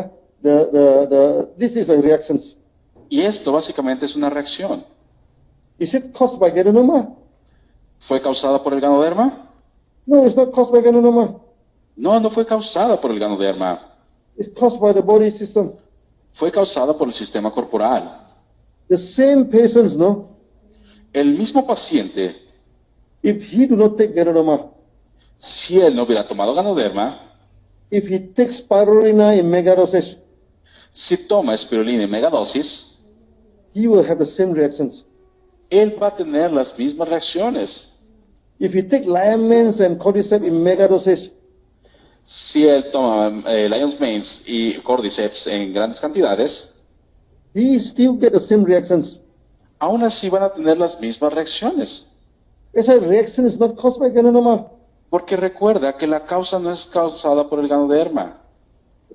Speaker 3: This is a reactions.
Speaker 1: Y esto básicamente es una reacción.
Speaker 3: Is it caused by Ganoderma?
Speaker 1: ¿Fue causada por el Ganoderma?
Speaker 3: No, it's not caused by Ganoderma.
Speaker 1: No, no fue causada por el Ganoderma.
Speaker 3: It's caused by the body system.
Speaker 1: Fue causada por el sistema corporal.
Speaker 3: The same patients, no?
Speaker 1: El mismo paciente,
Speaker 3: if he do not take Ganoderma,
Speaker 1: si él no hubiera tomado Ganoderma,
Speaker 3: if he takes spirulina in megadoses,
Speaker 1: si toma espirulina en megadosis,
Speaker 3: he will have the same reactions.
Speaker 1: él va a tener las mismas reacciones.
Speaker 3: If he take Liamans and cordyceps in megadoses,
Speaker 1: Si él toma Lion's Manes y Cordyceps en grandes cantidades,
Speaker 3: he still get the same reactions.
Speaker 1: aún así van a tener las mismas reacciones.
Speaker 3: Esa reaction is not caused by Ganoderma.
Speaker 1: Porque recuerda que la causa no es causada por el Ganoderma.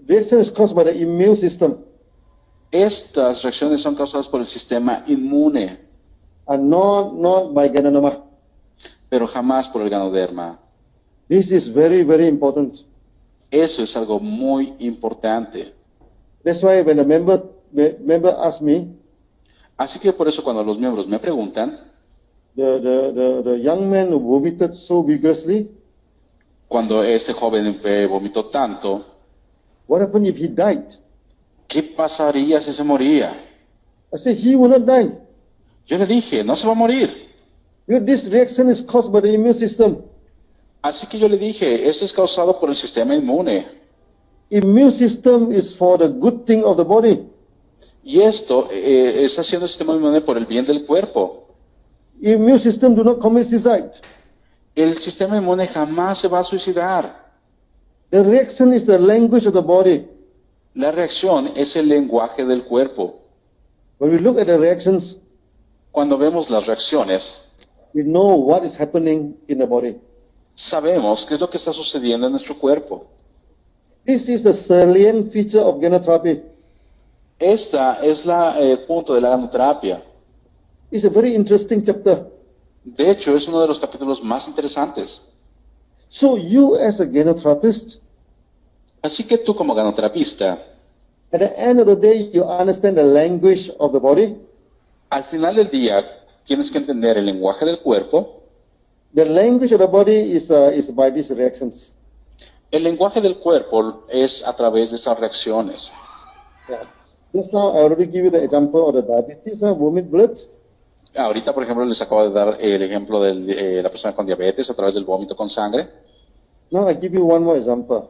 Speaker 3: Reaction is caused by the immune system
Speaker 1: Estas reacciones son causadas por el sistema inmune,
Speaker 3: and not by Ganoderma.
Speaker 1: pero jamás por el Ganoderma.
Speaker 3: This is very, very important.
Speaker 1: Eso es algo muy importante.
Speaker 3: That's why when a member asks me,
Speaker 1: Así que por eso cuando los miembros me preguntan,
Speaker 3: the young man who vomited so vigorously,
Speaker 1: cuando este joven vomitó tanto,
Speaker 3: what happened if he died?
Speaker 1: ¿qué pasaría si se moría?
Speaker 3: I said, he will not die.
Speaker 1: Yo le dije, no se va a morir.
Speaker 3: Because this reaction is caused by the immune system.
Speaker 1: Así que yo le dije, eso es causado por el sistema inmune.
Speaker 3: Immune system is for the good thing of the body.
Speaker 1: Y esto está haciendo el sistema inmune por el bien del cuerpo.
Speaker 3: Immune system do not commit suicide.
Speaker 1: El sistema inmune jamás se va a suicidar.
Speaker 3: The reaction is the language of the body.
Speaker 1: La reacción es el lenguaje del cuerpo.
Speaker 3: When we look at the reactions,
Speaker 1: Cuando vemos las reacciones,
Speaker 3: we know what is happening in the body.
Speaker 1: sabemos qué es lo que está sucediendo en nuestro cuerpo.
Speaker 3: This is the salient feature of genotherapy.
Speaker 1: Esta es el punto de la ganoterapia.
Speaker 3: It's a very interesting chapter.
Speaker 1: De hecho, es uno de los capítulos más interesantes.
Speaker 3: So you as a genotherapist,
Speaker 1: Así que tú como ganoterapista,
Speaker 3: at the end of the day, you understand the language of the body.
Speaker 1: al final del día tienes que entender el lenguaje del cuerpo.
Speaker 3: The language of the body is by these reactions.
Speaker 1: El lenguaje del cuerpo es a través de esas reacciones.
Speaker 3: Yeah. Just now, I already give you the example of the diabetes, vomit blood.
Speaker 1: Ahorita, por ejemplo, les acabo de dar el ejemplo de la persona con diabetes a través del vómito con sangre.
Speaker 3: Now I give you one more example.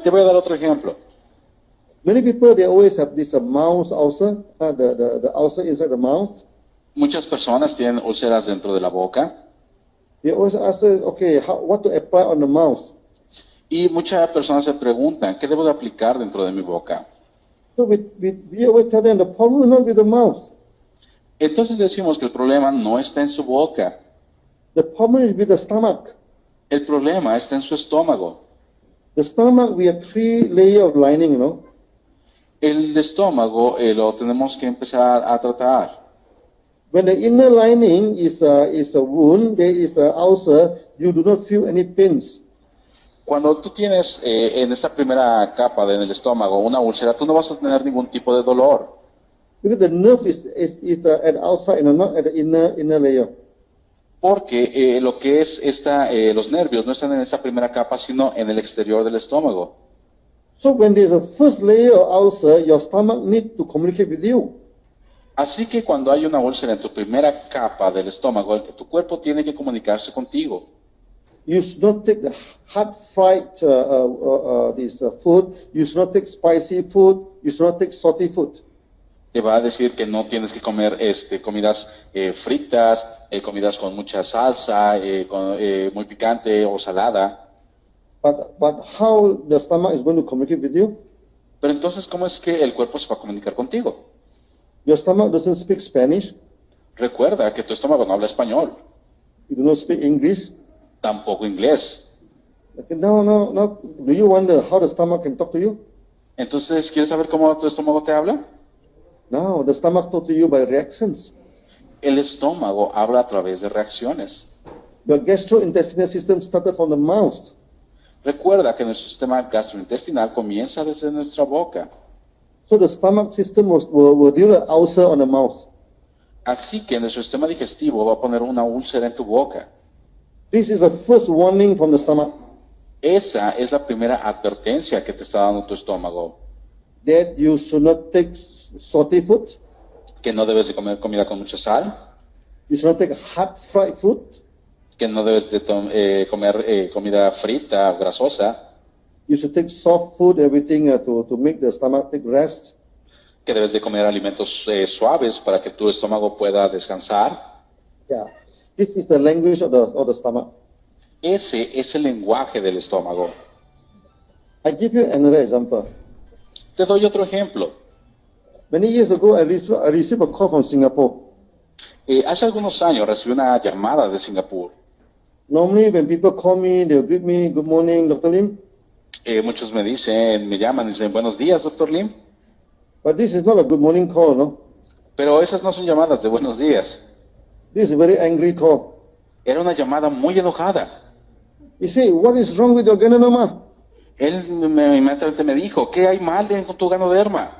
Speaker 1: Te voy a dar otro ejemplo.
Speaker 3: Many people, they always have this mouth ulcer, the ulcer inside the mouth.
Speaker 1: Muchas personas tienen úlceras dentro de la boca
Speaker 3: They always ask, okay, what to apply on the mouth?
Speaker 1: y muchas personas se preguntan, ¿qué debo de aplicar dentro de mi boca?
Speaker 3: So we always tell them the problem is not with the mouth.
Speaker 1: Entonces decimos que el problema no está en su boca,
Speaker 3: The problem is with the stomach.
Speaker 1: el problema está en su estómago.
Speaker 3: The stomach, we have 3 layers of lining, you know.
Speaker 1: El estómago lo tenemos que empezar a tratar.
Speaker 3: When the inner lining is a wound, there is an ulcer, you do not feel any pains.
Speaker 1: Cuando tú tienes en esta primera capa en el estómago una úlcera, tú no vas a tener ningún tipo de dolor.
Speaker 3: Because the nerve is at the outside and not at the inner layer.
Speaker 1: Porque lo que es los nervios no están en esta primera capa, sino en el exterior del estómago.
Speaker 3: So when there's a first layer of ulcer, your stomach needs to communicate with you.
Speaker 1: Así que cuando hay una úlcera en tu primera capa del estómago, tu cuerpo tiene que comunicarse contigo.
Speaker 3: You should not take the hot fried food. You should not take spicy food. You should not take salty food.
Speaker 1: Te va a decir que no tienes que comer comidas fritas, comidas con mucha salsa, muy picante o salada.
Speaker 3: But how the stomach is going to communicate with you?
Speaker 1: Pero entonces, ¿cómo es que el cuerpo se va a comunicar contigo?
Speaker 3: Your stomach doesn't speak Spanish.
Speaker 1: Recuerda que tu estómago no habla español,
Speaker 3: You do not speak English.
Speaker 1: tampoco inglés.
Speaker 3: Okay, no. Do you wonder how the stomach can talk to you?
Speaker 1: Entonces, ¿quieres saber cómo tu estómago te habla?
Speaker 3: No, the stomach talk to you by reactions.
Speaker 1: El estómago habla a través de reacciones.
Speaker 3: Your gastrointestinal system started from the mouth.
Speaker 1: Recuerda que nuestro sistema gastrointestinal comienza desde nuestra boca.
Speaker 3: So the stomach system will deal an ulcer on the mouth.
Speaker 1: Así que nuestro sistema digestivo va a poner una úlcera en tu boca.
Speaker 3: This is the first warning from the stomach
Speaker 1: Esa es la primera advertencia que te está dando tu estómago,
Speaker 3: that you should not take salty food.
Speaker 1: que no debes de comer comida con mucha sal,
Speaker 3: You should not take hot fried food.
Speaker 1: que no debes de comer comida frita o grasosa,
Speaker 3: You should take soft food, everything to make the stomach take rest.
Speaker 1: que debes de comer alimentos suaves para que tu estómago pueda descansar.
Speaker 3: Yeah. This is the language of the stomach.
Speaker 1: Ese es el lenguaje del estómago.
Speaker 3: I give you another example.
Speaker 1: Te doy otro ejemplo.
Speaker 3: Many years ago, I received a call from Singapore.
Speaker 1: Hace algunos años recibí una llamada de Singapur.
Speaker 3: Normally, when people call me, they'll greet me, good morning, Dr. Lim.
Speaker 1: Muchos me llaman y dicen, buenos días, doctor Lim.
Speaker 3: But this is not a good morning call, no?
Speaker 1: Pero esas no son llamadas de buenos días.
Speaker 3: This is a very angry call.
Speaker 1: Era una llamada muy enojada.
Speaker 3: He said, what is wrong with your ganoderma?
Speaker 1: Él inmediatamente me dijo, ¿qué hay mal con tu ganoderma?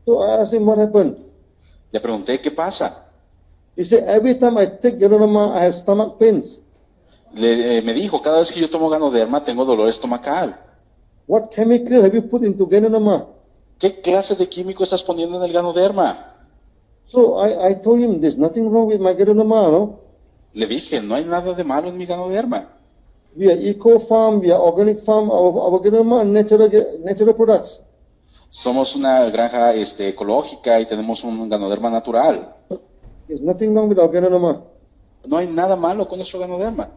Speaker 3: So I asked him what happened.
Speaker 1: Le pregunté, ¿qué pasa?
Speaker 3: He said, every time I take ganoderma, I have stomach pains.
Speaker 1: Me dijo, cada vez que yo tomo ganoderma tengo dolor estomacal.
Speaker 3: What chemical have you put into ganoderma?
Speaker 1: ¿Qué clase de químico estás poniendo en el ganoderma?
Speaker 3: So I told him, there's nothing wrong with my ganoderma, no?
Speaker 1: Le dije, no hay nada de malo en mi ganoderma.
Speaker 3: We are eco farm, we are organic farm, our ganoderma are natural products.
Speaker 1: Somos una granja ecológica y tenemos un ganoderma natural.
Speaker 3: There's nothing wrong with our ganoderma.
Speaker 1: No hay nada malo con nuestro ganoderma.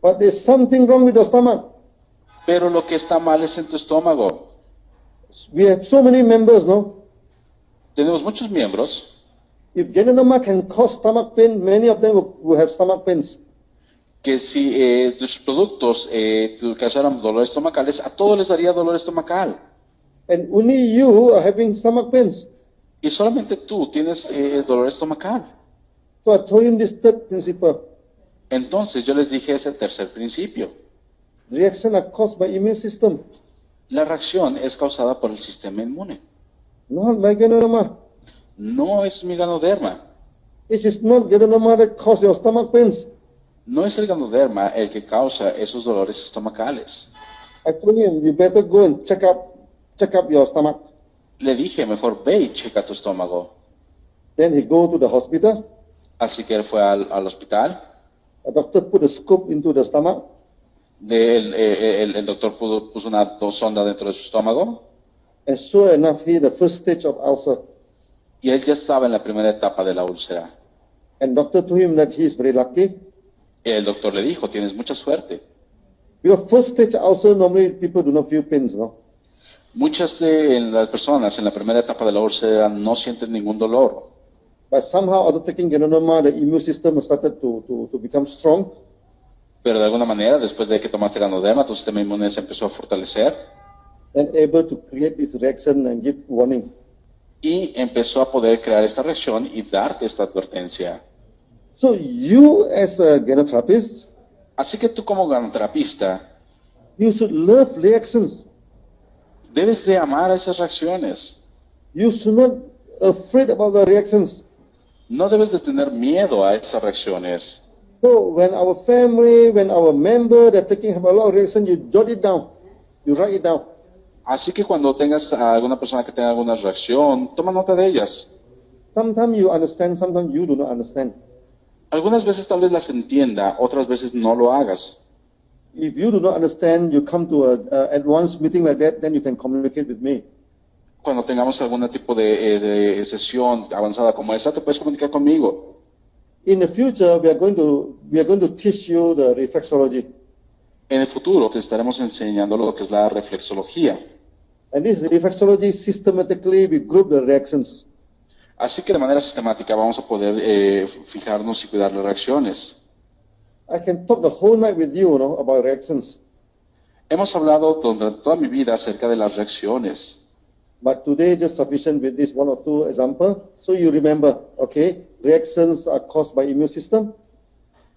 Speaker 3: But there's something wrong with your stomach.
Speaker 1: Pero lo que está mal es en tu estómago.
Speaker 3: We have so many members, no?
Speaker 1: Tenemos muchos miembros.
Speaker 3: If ganoderma can cause stomach pain, many of them will have stomach pains.
Speaker 1: Que si tus productos causaran dolores estomacales, a todos les daría dolor estomacal.
Speaker 3: And only you are having stomach pains.
Speaker 1: Y solamente tú tienes dolor estomacal.
Speaker 3: So I told him this third principle.
Speaker 1: Entonces yo les dije ese tercer principio.
Speaker 3: Reactions are caused by immune system,
Speaker 1: La reacción es causada por el sistema inmune.
Speaker 3: not by ganoderma.
Speaker 1: No es mi ganoderma.
Speaker 3: It is not ganoderma that causes your stomach pains.
Speaker 1: No es el ganoderma el que causa esos dolores estomacales.
Speaker 3: I told him, you better go and check up your stomach.
Speaker 1: Le dije, mejor ve y checa tu estómago.
Speaker 3: Then he go to the hospital.
Speaker 1: Así que él fue al hospital.
Speaker 3: A doctor put a scope into the stomach.
Speaker 1: El doctor puso una sonda dentro de su estómago.
Speaker 3: And sure enough, he the first stage of ulcer.
Speaker 1: Y él ya estaba en la primera etapa de la úlcera.
Speaker 3: And doctor told him that he is very lucky.
Speaker 1: El doctor le dijo, tienes mucha suerte.
Speaker 3: Because first stage ulcer, normally people do not feel pains, no?
Speaker 1: Muchas de las personas en la primera etapa de la úlcera no sienten ningún dolor.
Speaker 3: But somehow, after taking ganoderma, the immune system started to become strong.
Speaker 1: Pero de alguna manera, después de que tomaste ganoderma, tu sistema inmune se empezó a fortalecer
Speaker 3: And able to create this reaction and give warning.
Speaker 1: y empezó a poder crear esta reacción y darte esta advertencia.
Speaker 3: So you, as a gynotherapist,
Speaker 1: Así que tú como ganoterapista
Speaker 3: you should love reactions.
Speaker 1: debes de amar a esas reacciones.
Speaker 3: You should not afraid about the reactions.
Speaker 1: No debes de tener miedo a esas reacciones.
Speaker 3: So when our family, when our member, they're taking a lot of reaction, you jot it down. You write it down.
Speaker 1: Así que cuando tengas a alguna persona que tenga alguna reacción, toma nota de ellas.
Speaker 3: Sometimes you understand, sometimes you do not understand.
Speaker 1: Algunas veces tal vez las entienda, otras veces no lo hagas.
Speaker 3: If you do not understand, you come to a advanced meeting like that, then you can communicate with me.
Speaker 1: Cuando tengamos algún tipo de sesión avanzada como esa, te puedes comunicar conmigo.
Speaker 3: In the future, we are going to teach you the reflexology.
Speaker 1: En el futuro te estaremos enseñando lo que es la reflexología.
Speaker 3: And this reflexology, systematically, we group the reactions.
Speaker 1: Así que de manera sistemática vamos a poder fijarnos y cuidar las reacciones.
Speaker 3: I can talk the whole night with you, about reactions.
Speaker 1: Hemos hablado durante toda mi vida acerca de las reacciones.
Speaker 3: But today, just sufficient with this one or two example. So you remember, okay, reactions are caused by immune system.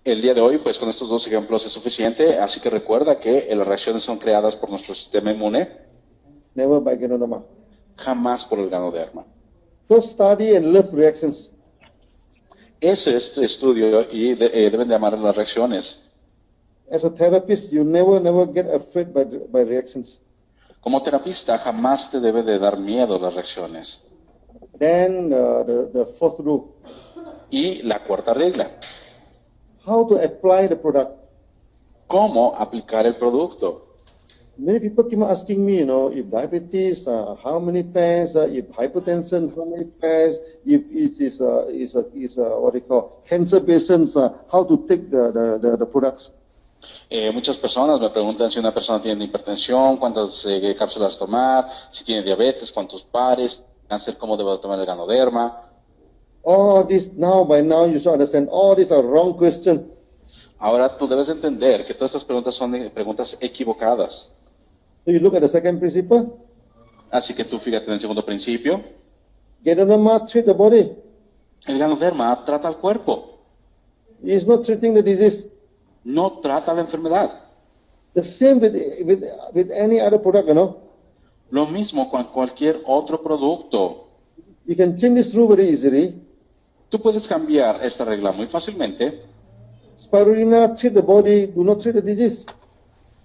Speaker 1: El día de hoy, pues con estos dos ejemplos es suficiente, así que recuerda que las reacciones son creadas por nuestro sistema inmune,
Speaker 3: Never by ganoderma.
Speaker 1: jamás por el ganoderma.
Speaker 3: So study and love reactions.
Speaker 1: Ese es tu estudio y deben de amar las reacciones.
Speaker 3: As a therapist, you never get afraid by reactions.
Speaker 1: Como terapista, jamás te debe de dar miedo las reacciones.
Speaker 3: Then the fourth rule.
Speaker 1: Y la cuarta regla,
Speaker 3: how to apply the product.
Speaker 1: cómo aplicar el producto.
Speaker 3: Many people keep asking me, if diabetes, how many pairs, if hypertension, how many pairs, if it is what they call cancer patients, how to take the products.
Speaker 1: Muchas personas me preguntan si una persona tiene hipertensión, cuántas cápsulas tomar, si tiene diabetes, cuántos pares, cáncer, cómo debe tomar el Ganoderma.
Speaker 3: All this by now you should understand, all these are wrong questions.
Speaker 1: Ahora tú debes entender que todas estas preguntas son preguntas equivocadas.
Speaker 3: So you look at the second principle.
Speaker 1: Así que tú fíjate en el segundo principio.
Speaker 3: Ganoderma treat the body.
Speaker 1: El Ganoderma trata al cuerpo,
Speaker 3: He is not treating the disease.
Speaker 1: no trata la enfermedad.
Speaker 3: The same with any other product,
Speaker 1: Lo mismo con cualquier otro producto.
Speaker 3: You can change this rule very easily.
Speaker 1: Tú puedes cambiar esta regla muy fácilmente.
Speaker 3: Spirulina treat the body, do not treat the disease.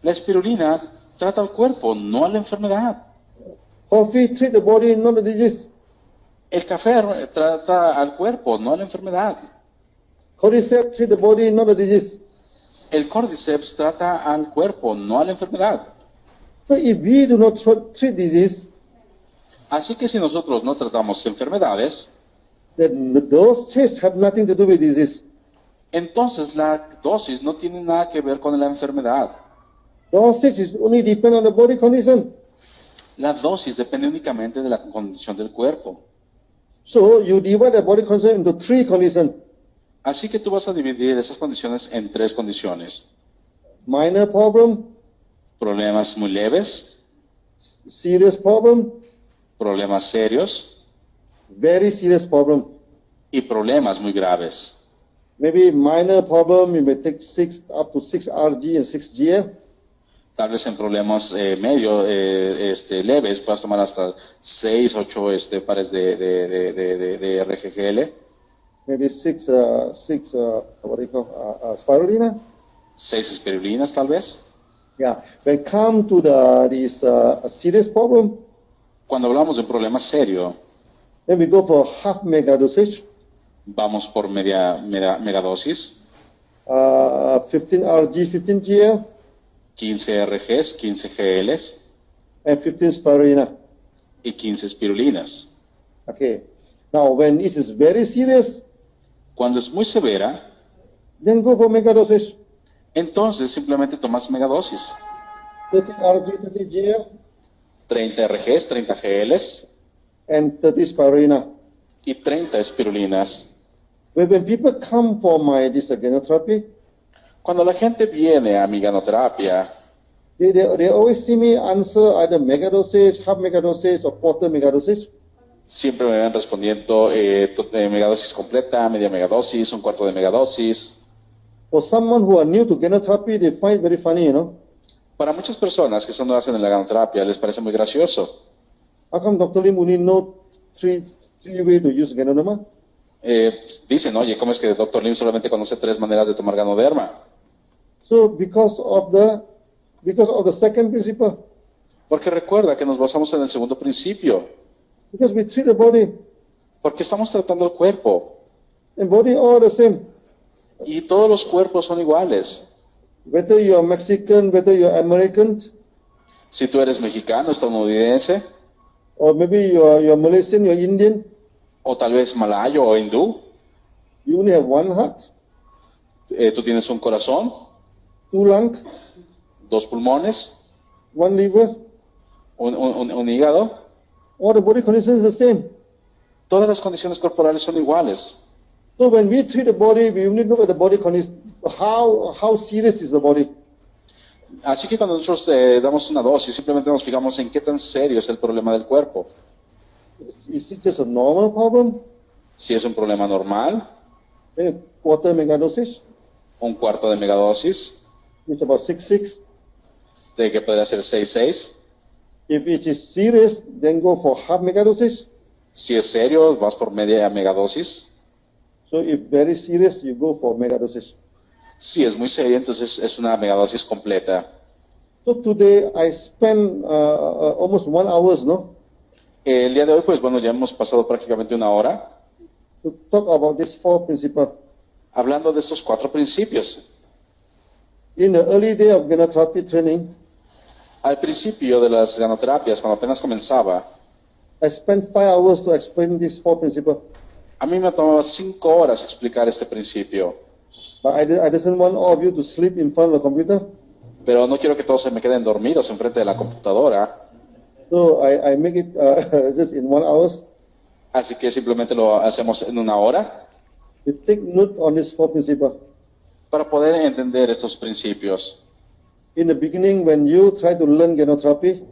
Speaker 1: La espirulina trata al cuerpo, no a la enfermedad.
Speaker 3: Coffee treat the body, not the disease.
Speaker 1: El café trata al cuerpo, no a la enfermedad.
Speaker 3: Cordyceps treat the body, not the disease.
Speaker 1: El cordyceps trata al cuerpo, no a la enfermedad.
Speaker 3: So if we do not treat disease,
Speaker 1: Así que si nosotros no tratamos enfermedades,
Speaker 3: then those tests have nothing to do with disease.
Speaker 1: entonces la dosis no tiene nada que ver con la enfermedad.
Speaker 3: Those tests is only depend on the body condition.
Speaker 1: La dosis depende únicamente de la condición del cuerpo.
Speaker 3: So you divide the body condition into 3 conditions.
Speaker 1: Así que tú vas a dividir esas condiciones en 3 condiciones.
Speaker 3: Minor problem,
Speaker 1: Problemas muy leves,
Speaker 3: serious problem,
Speaker 1: problemas serios
Speaker 3: very serious problem.
Speaker 1: y problemas muy graves.
Speaker 3: Maybe minor problem, you may take up to 6 RG and 6 GL.
Speaker 1: Tal vez en problemas leves puedas tomar hasta 6, 8 pares de RGGL,
Speaker 3: Maybe 6 what do you call, spirulina.
Speaker 1: 6 espirulinas tal vez.
Speaker 3: Yeah. When come to this serious problem,
Speaker 1: Cuando hablamos de un problema serio,
Speaker 3: then we go for half mega dosage,
Speaker 1: vamos por megadosis,
Speaker 3: 15 RG, 15 GL,
Speaker 1: 15 RGs, 15 GLs
Speaker 3: and 15 spirulina.
Speaker 1: y 15 espirulinas.
Speaker 3: Okay. Now, when this is very serious,
Speaker 1: Cuando es muy severa,
Speaker 3: then go for mega dosage,
Speaker 1: entonces simplemente tomas megadosis.
Speaker 3: 30 RG, 30 GL,
Speaker 1: 30 RGs, 30 GLs
Speaker 3: and 30 spirulina.
Speaker 1: y 30 espirulinas.
Speaker 3: When people come for this gynotherapy,
Speaker 1: Cuando la gente viene a mi ganoterapia,
Speaker 3: they always see me answer either mega dosage, half mega dosage, or quarter mega dosage.
Speaker 1: siempre me ven respondiendo megadosis completa, media megadosis, un cuarto de megadosis.
Speaker 3: For someone who are new to gynotherapy, they find it very funny,
Speaker 1: Para muchas personas que son nuevas en la ganoterapia les parece muy gracioso.
Speaker 3: How come Dr. Lim only know three ways to use Ganoderma?
Speaker 1: Dicen, oye, ¿cómo es que el Dr. Lim solamente conoce 3 maneras de tomar Ganoderma?
Speaker 3: So because of the second principle,
Speaker 1: Porque recuerda que nos basamos en el segundo principio.
Speaker 3: because we treat the body,
Speaker 1: Porque estamos tratando el cuerpo.
Speaker 3: and body all the same.
Speaker 1: Y todos los cuerpos son iguales.
Speaker 3: Whether you are Mexican, whether you are American,
Speaker 1: Si tú eres mexicano, estadounidense,
Speaker 3: or maybe you are Malaysian, you are Indian,
Speaker 1: o tal vez malayo o hindú,
Speaker 3: you only have one heart,
Speaker 1: tú tienes un corazón,
Speaker 3: 2 lungs,
Speaker 1: 2 pulmones,
Speaker 3: 1 liver,
Speaker 1: un hígado.
Speaker 3: all the body condition is the same.
Speaker 1: Todas las condiciones corporales son iguales.
Speaker 3: So when we treat the body, we only look at the body condition, how serious is the body.
Speaker 1: Así que cuando nosotros damos una dosis, simplemente nos fijamos en qué tan serio es el problema del cuerpo.
Speaker 3: Is it just a normal problem?
Speaker 1: Si es un problema normal,
Speaker 3: Then a quarter mega dosage,
Speaker 1: un cuarto de megadosis,
Speaker 3: which is about 6.
Speaker 1: de que podría ser 6,6.
Speaker 3: If it is serious, then go for half mega dosage.
Speaker 1: Si es serio, vas por media megadosis.
Speaker 3: So if very serious, you go for mega dosage.
Speaker 1: Si es muy serio, entonces es una megadosis completa.
Speaker 3: So today I spent almost 1 hour, no?
Speaker 1: El día de hoy, pues bueno, ya hemos pasado prácticamente 1 hora.
Speaker 3: to talk about these four principles.
Speaker 1: Hablando de estos 4 principios.
Speaker 3: In the early day of genotherapy training,
Speaker 1: Al principio de las ganoterapias, cuando apenas comenzaba,
Speaker 3: I spent 5 hours to explain these four principles.
Speaker 1: a mí me tomaba 5 horas explicar este principio.
Speaker 3: But I doesn't want all of you to sleep in front of the computer.
Speaker 1: Pero no quiero que todos se me queden dormidos enfrente de la computadora.
Speaker 3: So I make it just in 1 hour.
Speaker 1: Así que simplemente lo hacemos en 1 hora
Speaker 3: You take note on these four principles.
Speaker 1: para poder entender estos principios.
Speaker 3: In the beginning, when you try to learn genotherapy,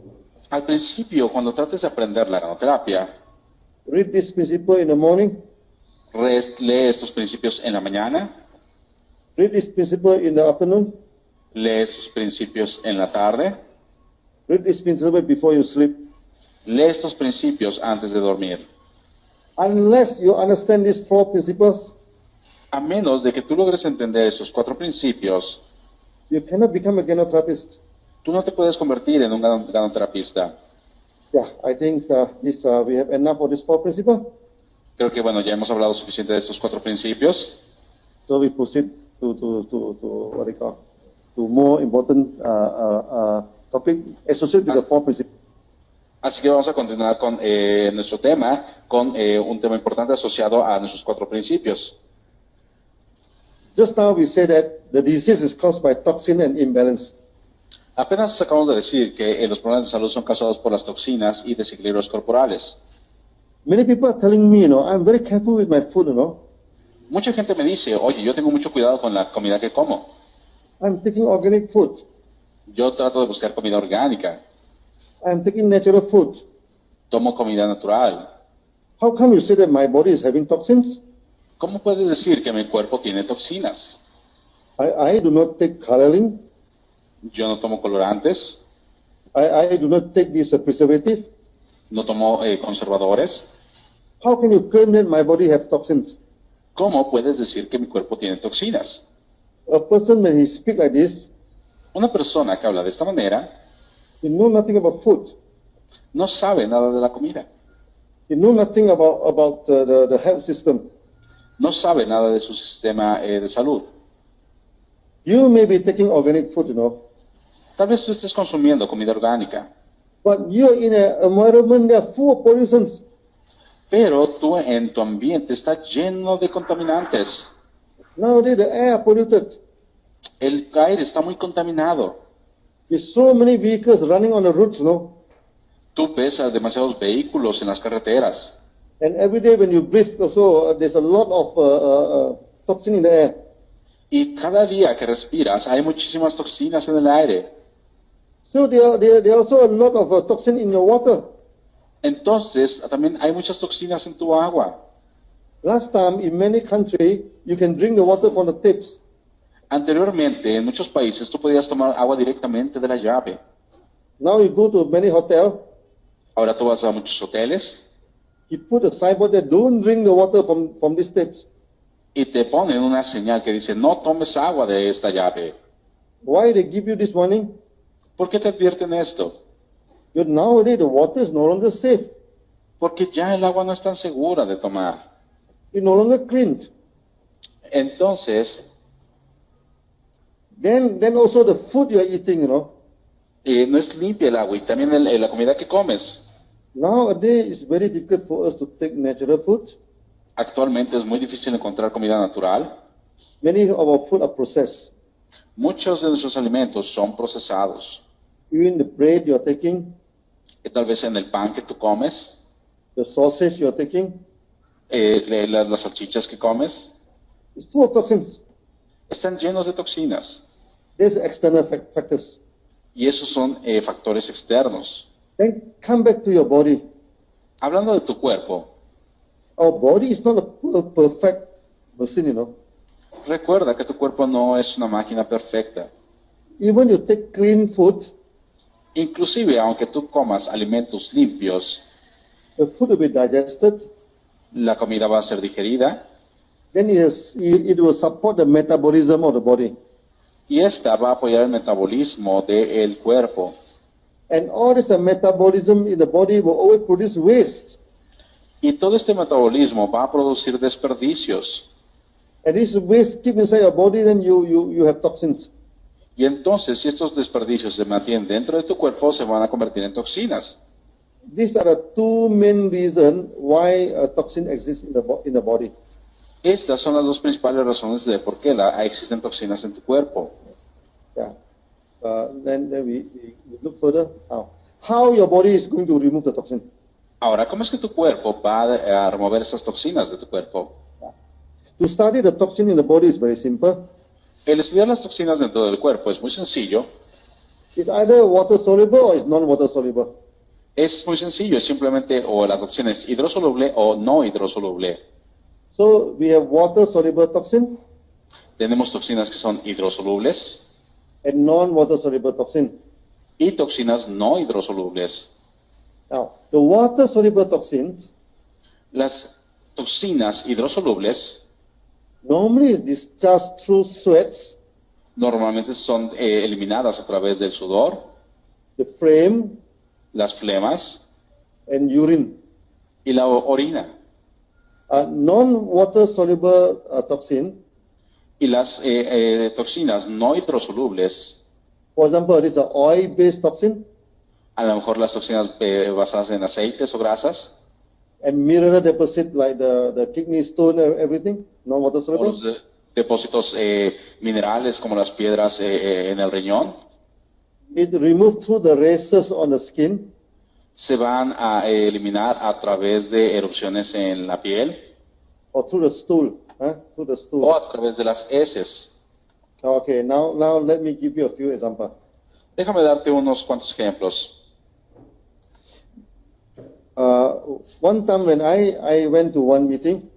Speaker 1: Al principio, cuando trates de aprender la ganoterapia,
Speaker 3: read this principle in the morning,
Speaker 1: lee estos principios en la mañana,
Speaker 3: read this principle in the afternoon,
Speaker 1: lee estos principios en la tarde,
Speaker 3: read this principle before you sleep.
Speaker 1: lee estos principios antes de dormir.
Speaker 3: Unless you understand these four principles,
Speaker 1: A menos de que tú logres entender esos 4 principios,
Speaker 3: you cannot become a genotherapist.
Speaker 1: tú no te puedes convertir en un ganoterapista.
Speaker 3: Yeah, I think we have enough of these four principles.
Speaker 1: Creo que, bueno, ya hemos hablado suficiente de estos 4 principios.
Speaker 3: So we proceed to what they call to more important topic associated with the four principles.
Speaker 1: Así que vamos a continuar con nuestro tema, con un tema importante asociado a nuestros 4 principios.
Speaker 3: Just now we said that the disease is caused by toxin and imbalance.
Speaker 1: Apenas acabamos de decir que los problemas de salud son causados por las toxinas y desequilibrios corporales.
Speaker 3: Many people are telling me, I'm very careful with my food,
Speaker 1: Mucha gente me dice, oye, yo tengo mucho cuidado con la comida que como.
Speaker 3: I'm taking organic food.
Speaker 1: Yo trato de buscar comida orgánica.
Speaker 3: I'm taking natural food.
Speaker 1: Tomo comida natural.
Speaker 3: How come you say that my body is having toxins?
Speaker 1: ¿Cómo puedes decir que mi cuerpo tiene toxinas?
Speaker 3: I do not take coloring.
Speaker 1: Yo no tomo colorantes,
Speaker 3: I do not take this preservative.
Speaker 1: no tomo conservadores.
Speaker 3: How can you claim that my body has toxins?
Speaker 1: ¿Cómo puedes decir que mi cuerpo tiene toxinas?
Speaker 3: A person, when he speak like this,
Speaker 1: Una persona que habla de esta manera
Speaker 3: he know nothing about food.
Speaker 1: no sabe nada de la comida,
Speaker 3: He know nothing about the health system.
Speaker 1: no sabe nada de su sistema de salud.
Speaker 3: You may be taking organic food,
Speaker 1: Tal vez tú estés consumiendo comida orgánica,
Speaker 3: but you're in an environment that are full of pollutions.
Speaker 1: pero tú en tu ambiente está lleno de contaminantes.
Speaker 3: Nowadays the air polluted.
Speaker 1: El aire está muy contaminado.
Speaker 3: With so many vehicles running on the roads,
Speaker 1: Tú ves a demasiados vehículos en las carreteras.
Speaker 3: and every day when you breathe, also there's a lot of toxin in the air.
Speaker 1: Y cada día que respiras hay muchísimas toxinas en el aire.
Speaker 3: So there are also a lot of toxin in your water.
Speaker 1: Entonces, también hay muchas toxinas en tu agua.
Speaker 3: Last time, in many countries, you can drink the water from the taps.
Speaker 1: Anteriormente, en muchos países, tú podías tomar agua directamente de la llave.
Speaker 3: Now you go to many hotels,
Speaker 1: Ahora tú vas a muchos hoteles
Speaker 3: you put a signboard that don't drink the water from these taps.
Speaker 1: y te ponen una señal que dice, no tomes agua de esta llave.
Speaker 3: Why they give you this warning?
Speaker 1: ¿Por qué te advierten esto?
Speaker 3: Because nowadays the water is no longer safe.
Speaker 1: Porque ya el agua no es tan segura de tomar.
Speaker 3: It's no longer clean.
Speaker 1: Entonces,
Speaker 3: Then also the food you are eating,
Speaker 1: no es limpia el agua y también la comida que comes.
Speaker 3: Nowadays it's very difficult for us to take natural food.
Speaker 1: Actualmente es muy difícil encontrar comida natural.
Speaker 3: Many of our food are processed.
Speaker 1: Muchos de nuestros alimentos son procesados.
Speaker 3: Even the bread you are taking,
Speaker 1: Tal vez en el pan que tú comes,
Speaker 3: the sausage you are taking,
Speaker 1: las salchichas que comes,
Speaker 3: it's full of toxins.
Speaker 1: están llenos de toxinas.
Speaker 3: There's external factors.
Speaker 1: Y esos son factores externos.
Speaker 3: Then come back to your body.
Speaker 1: Hablando de tu cuerpo,
Speaker 3: Our body is not a perfect machine,
Speaker 1: recuerda que tu cuerpo no es una máquina perfecta.
Speaker 3: Even you take clean food,
Speaker 1: Inclusive, aunque tú comas alimentos limpios,
Speaker 3: the food will be digested,
Speaker 1: la comida va a ser digerida
Speaker 3: then it will support the metabolism of the body.
Speaker 1: y esta va a apoyar el metabolismo del cuerpo.
Speaker 3: And all this metabolism in the body will always produce waste.
Speaker 1: Y todo este metabolismo va a producir desperdicios.
Speaker 3: And this waste keep inside your body, then you have toxins.
Speaker 1: Y entonces, si estos desperdicios se mantienen dentro de tu cuerpo, se van a convertir en toxinas.
Speaker 3: These are the two main reasons why a toxin exists in the body.
Speaker 1: Estas son las dos principales razones de por qué existen toxinas en tu cuerpo.
Speaker 3: Yeah. Then we look further. How your body is going to remove the toxin?
Speaker 1: Ahora, ¿cómo es que tu cuerpo va a remover esas toxinas de tu cuerpo?
Speaker 3: To study the toxin in the body is very simple.
Speaker 1: El estudiar las toxinas dentro del cuerpo es muy sencillo.
Speaker 3: It's either water soluble or it's non-water soluble.
Speaker 1: Es muy sencillo, es simplemente o la toxina es hidrosoluble o no hidrosoluble.
Speaker 3: So we have water soluble toxin
Speaker 1: Tenemos toxinas que son hidrosolubles
Speaker 3: and non-water soluble toxin.
Speaker 1: y toxinas no hidrosolubles.
Speaker 3: Now, the water soluble toxins
Speaker 1: Las toxinas hidrosolubles
Speaker 3: normally is discharged through sweats,
Speaker 1: normalmente son eliminadas a través del sudor,
Speaker 3: the phlegm,
Speaker 1: las flemas
Speaker 3: and urine.
Speaker 1: y la orina.
Speaker 3: Non-water soluble toxin,
Speaker 1: Y las toxinas no hidrosolubles,
Speaker 3: for example, this is an oil-based toxin
Speaker 1: a lo mejor las toxinas basadas en aceites o grasas,
Speaker 3: and mineral deposit like the kidney stone and everything, non-water
Speaker 1: o
Speaker 3: soluble.
Speaker 1: los depósitos minerales como las piedras en el riñón,
Speaker 3: It removed through the races on the skin
Speaker 1: se van a eliminar a través de erupciones en la piel
Speaker 3: or through the stool. Through the stool.
Speaker 1: o a través de las heces.
Speaker 3: Okay, now let me give you a few examples.
Speaker 1: Déjame darte unos cuantos ejemplos.
Speaker 3: One time when I went to one meeting,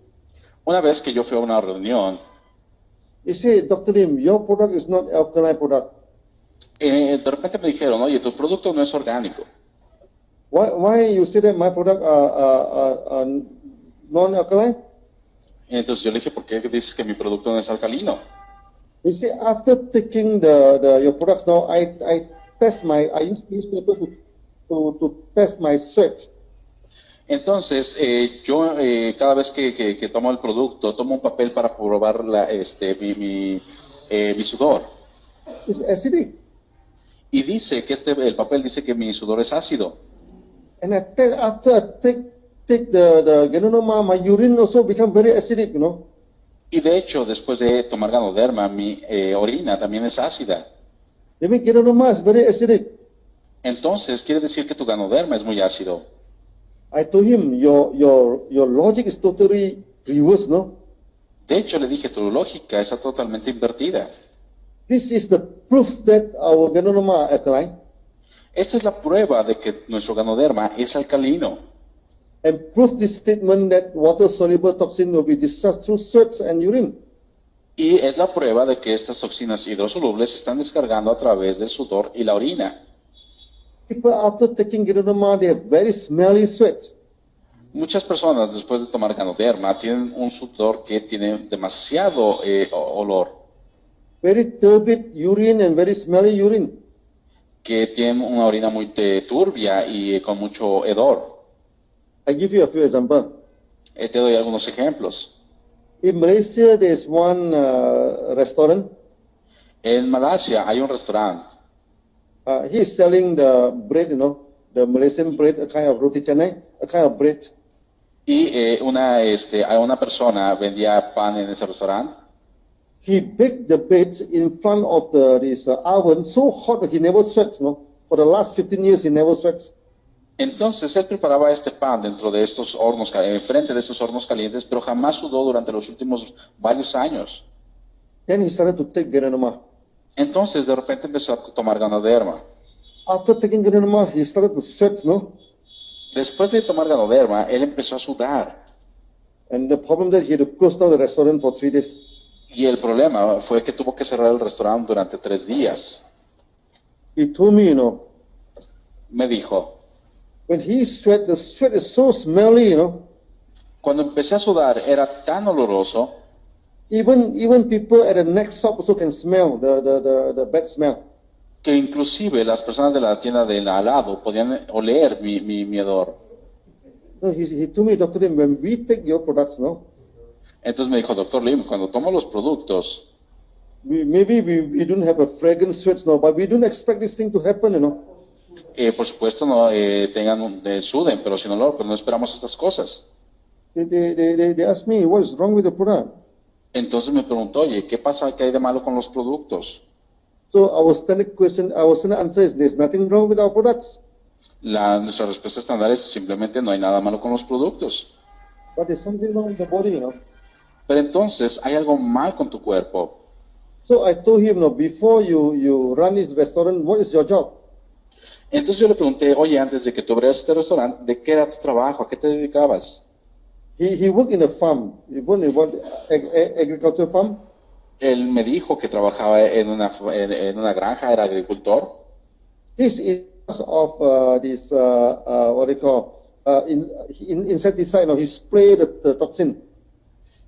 Speaker 1: Una vez que yo fui a una reunión,
Speaker 3: he said, Dr. Lim, your product is not alkaline product.
Speaker 1: de repente me dijeron, oye, tu producto no es orgánico.
Speaker 3: Why you say that my product are non-alkaline?
Speaker 1: Entonces yo le dije, ¿por qué dices que mi producto no es alcalino?
Speaker 3: He said, after taking your products now, I use newspaper to test my sweat.
Speaker 1: Entonces, yo cada vez que tomo el producto, tomo un papel para probar mi sudor.
Speaker 3: It's acidic.
Speaker 1: Y dice que el papel dice que mi sudor es ácido.
Speaker 3: And after I take the Ganoderma, my urine also become very acidic, you know.
Speaker 1: Y de hecho, después de tomar Ganoderma, mi orina también es ácida.
Speaker 3: That means Ganoderma is very acidic.
Speaker 1: Entonces, quiere decir que tu Ganoderma es muy ácido.
Speaker 3: I told him, your logic is totally reversed, no?
Speaker 1: De hecho, le dije, tu lógica está totalmente invertida.
Speaker 3: This is the proof that our Ganoderma are alkaline.
Speaker 1: Esta es la prueba de que nuestro Ganoderma es alcalino.
Speaker 3: And prove this statement that water-soluble toxin will be discharged through sweats and urine.
Speaker 1: Y es la prueba de que estas toxinas hidrosolubles se están descargando a través del sudor y la orina.
Speaker 3: People after taking Ganoderma, they have very smelly sweat.
Speaker 1: Muchas personas después de tomar Ganoderma tienen un sudor que tiene demasiado olor,
Speaker 3: Very turbid urine and very smelly urine.
Speaker 1: que tienen una orina muy turbia y con mucho hedor.
Speaker 3: I give you a few examples.
Speaker 1: Te doy algunos ejemplos.
Speaker 3: In Malaysia, there is one restaurant.
Speaker 1: En Malasia hay un restaurante.
Speaker 3: He is selling the bread, you know, the Malaysian bread, a kind of roti canai, a kind of bread.
Speaker 1: Y una persona vendía pan en ese restaurante.
Speaker 3: He baked the bread in front of this oven, so hot that he never sweats, no? For the last 15 years, he never sweats.
Speaker 1: Entonces él preparaba este pan dentro de estos hornos, enfrente de estos hornos calientes, pero jamás sudó durante los últimos varios años.
Speaker 3: Then he started to take Ganoderma.
Speaker 1: Entonces de repente empezó a tomar Ganoderma.
Speaker 3: After taking Ganoderma, he started to sweat, no?
Speaker 1: Después de tomar Ganoderma, él empezó a sudar.
Speaker 3: And the problem that he had to close down the restaurant for 3 days.
Speaker 1: Y el problema fue que tuvo que cerrar el restaurante durante 3 días.
Speaker 3: He told me, you know,
Speaker 1: Me dijo,
Speaker 3: when he sweat, the sweat is so smelly, you know.
Speaker 1: cuando empecé a sudar era tan oloroso
Speaker 3: Even people at the next shop also can smell the bad smell.
Speaker 1: que inclusive las personas de la tienda de al lado podían oler mi hedor.
Speaker 3: No, he told me, Dr. Lim, when we take your products, no,
Speaker 1: Entonces me dijo, doctor Lim, cuando tomo los productos,
Speaker 3: maybe we don't have a fragrance sweats, no, but we don't expect this thing to happen, you know.
Speaker 1: por supuesto no suden, pero sin olor, pero no esperamos estas cosas.
Speaker 3: They asked me, what is wrong with the product?
Speaker 1: Entonces me preguntó, oye, ¿qué pasa, qué hay de malo con los productos?
Speaker 3: So our standard answer is, there's nothing wrong with our products,
Speaker 1: Nuestra respuesta estándar es simplemente no hay nada malo con los productos.
Speaker 3: but there's something wrong with the body, you know.
Speaker 1: Pero entonces hay algo mal con tu cuerpo.
Speaker 3: So I told him, no, before you run this restaurant, what is your job?
Speaker 1: Entonces yo le pregunté, oye, antes de que tú abrieras este restaurante, ¿de qué era tu trabajo? ¿A qué te dedicabas?
Speaker 3: He worked in a farm. He worked in what, agriculture farm.
Speaker 1: Él me dijo que trabajaba en una granja, era agricultor.
Speaker 3: This is of this what they call insecticide. You know, he sprayed the toxin.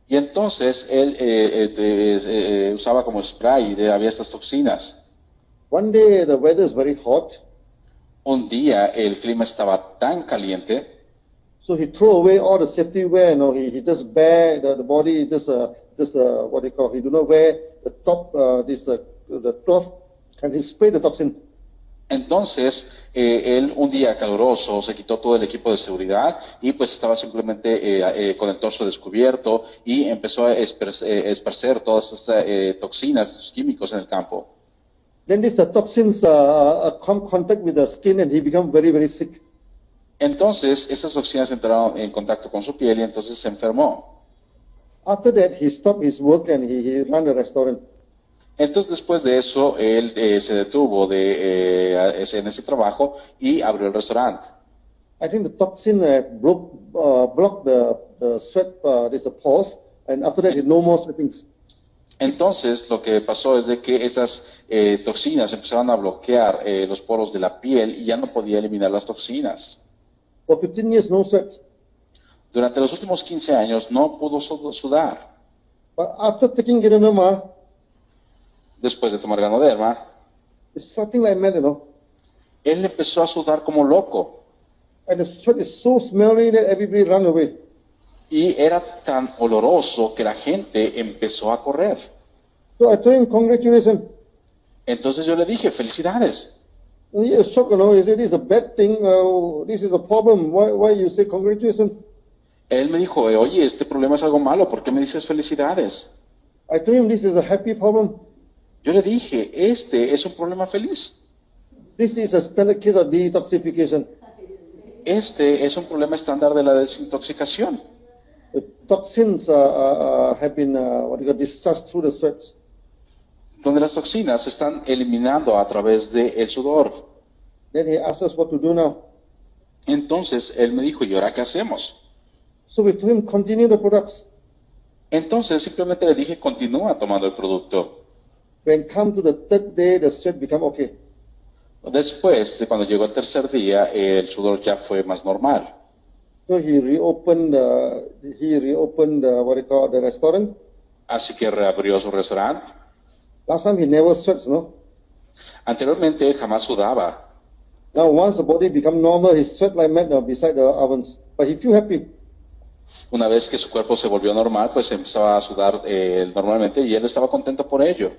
Speaker 1: Y entonces él usaba como spray y había estas toxinas.
Speaker 3: One day the weather is very hot,
Speaker 1: Un día el clima estaba tan caliente,
Speaker 3: so he threw away all the safety wear. You know, he just bare the body, just what they call. He do not wear the top the cloth, and he sprayed the toxin.
Speaker 1: entonces él un día caluroso se quitó todo el equipo de seguridad y pues estaba simplemente con el torso descubierto y empezó a esparcer todas esas toxinas, esos químicos en el campo.
Speaker 3: Then these toxins come contact with the skin, and he become very, very sick.
Speaker 1: Entonces esas toxinas entraron en contacto con su piel y entonces se enfermó.
Speaker 3: After that, he stopped his work and he ran a restaurant.
Speaker 1: Entonces después de eso él se detuvo en ese trabajo y abrió el restaurante.
Speaker 3: I think the toxin blocked the sweat, there's a pause, and after that, no more sweatings.
Speaker 1: Entonces lo que pasó es de que esas toxinas empezaron a bloquear los poros de la piel y ya no podía eliminar las toxinas.
Speaker 3: For 15 years, no sweats.
Speaker 1: Durante los últimos 15 años no pudo sudar.
Speaker 3: But after taking Ganoderma,
Speaker 1: Después de tomar Ganoderma,
Speaker 3: it's sweating like mad, you know.
Speaker 1: él empezó a sudar como loco
Speaker 3: And the sweat is so smelly that everybody ran away.
Speaker 1: y era tan oloroso que la gente empezó a correr.
Speaker 3: So I told him, congratulations.
Speaker 1: Entonces yo le dije, felicidades.
Speaker 3: And he was shocked, you know. He said, this is a bad thing. This is a problem. Why you say congratulations?
Speaker 1: Él me dijo, oye, este problema es algo malo, ¿por qué me dices felicidades?
Speaker 3: I told him, this is a happy problem.
Speaker 1: Yo le dije, este es un problema feliz.
Speaker 3: This is a standard case of detoxification.
Speaker 1: Este es un problema estándar de la desintoxicación,
Speaker 3: The toxins have been discharged through the sweats.
Speaker 1: donde las toxinas se están eliminando a través del sudor.
Speaker 3: Then he asked us what to do now.
Speaker 1: Entonces él me dijo, ¿y ahora qué hacemos?
Speaker 3: So we told him, continue the products.
Speaker 1: Entonces simplemente le dije, continúa tomando el producto.
Speaker 3: When come to the third day, the sweat become okay.
Speaker 1: Después, cuando llegó el tercer día, el sudor ya fue más normal.
Speaker 3: So he reopened what they call the restaurant.
Speaker 1: Así que reabrió su restaurante.
Speaker 3: Last time he never sweats, no?
Speaker 1: Anteriormente jamás sudaba.
Speaker 3: Now once the body become normal, he sweat like mad beside the ovens. But he feel happy.
Speaker 1: Una vez que su cuerpo se volvió normal, pues empezaba a sudar normalmente y él estaba contento por ello.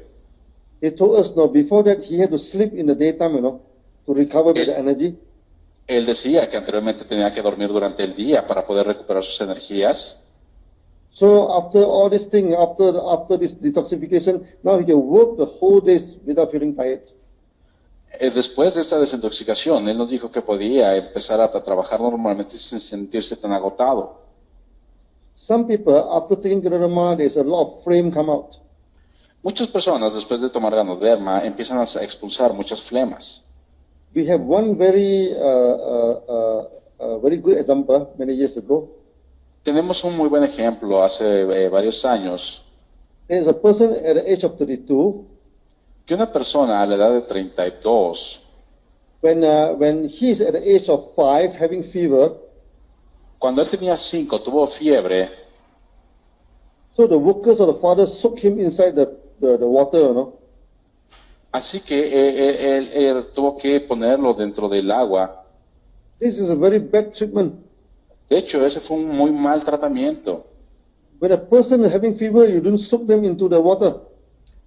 Speaker 3: He told us, no, before that he had to sleep in the daytime, you know, to recover with the energy.
Speaker 1: Él decía que anteriormente tenía que dormir durante el día para poder recuperar sus energías.
Speaker 3: So after all this thing, after this detoxification, now he can work the whole days without feeling tired.
Speaker 1: Después de esta desintoxicación, él nos dijo que podía empezar a trabajar normalmente sin sentirse tan agotado.
Speaker 3: Some people, after taking Ganoderma, there's a lot of flame come out.
Speaker 1: Muchas personas, después de tomar Ganoderma, empiezan a expulsar muchas flemas.
Speaker 3: We have one very good example many years ago.
Speaker 1: Tenemos un muy buen ejemplo hace varios años,
Speaker 3: There's a person at the age of 32,
Speaker 1: que una persona a la edad de 32,
Speaker 3: when he's at the age of 5 having fever,
Speaker 1: cuando él tenía 5, tuvo fiebre,
Speaker 3: so the workers of the father soak him inside the water, you know.
Speaker 1: así que él tuvo que ponerlo dentro del agua.
Speaker 3: This is a very bad treatment.
Speaker 1: De hecho, ese fue un muy mal tratamiento.
Speaker 3: When a person is having fever, you don't soak them into the water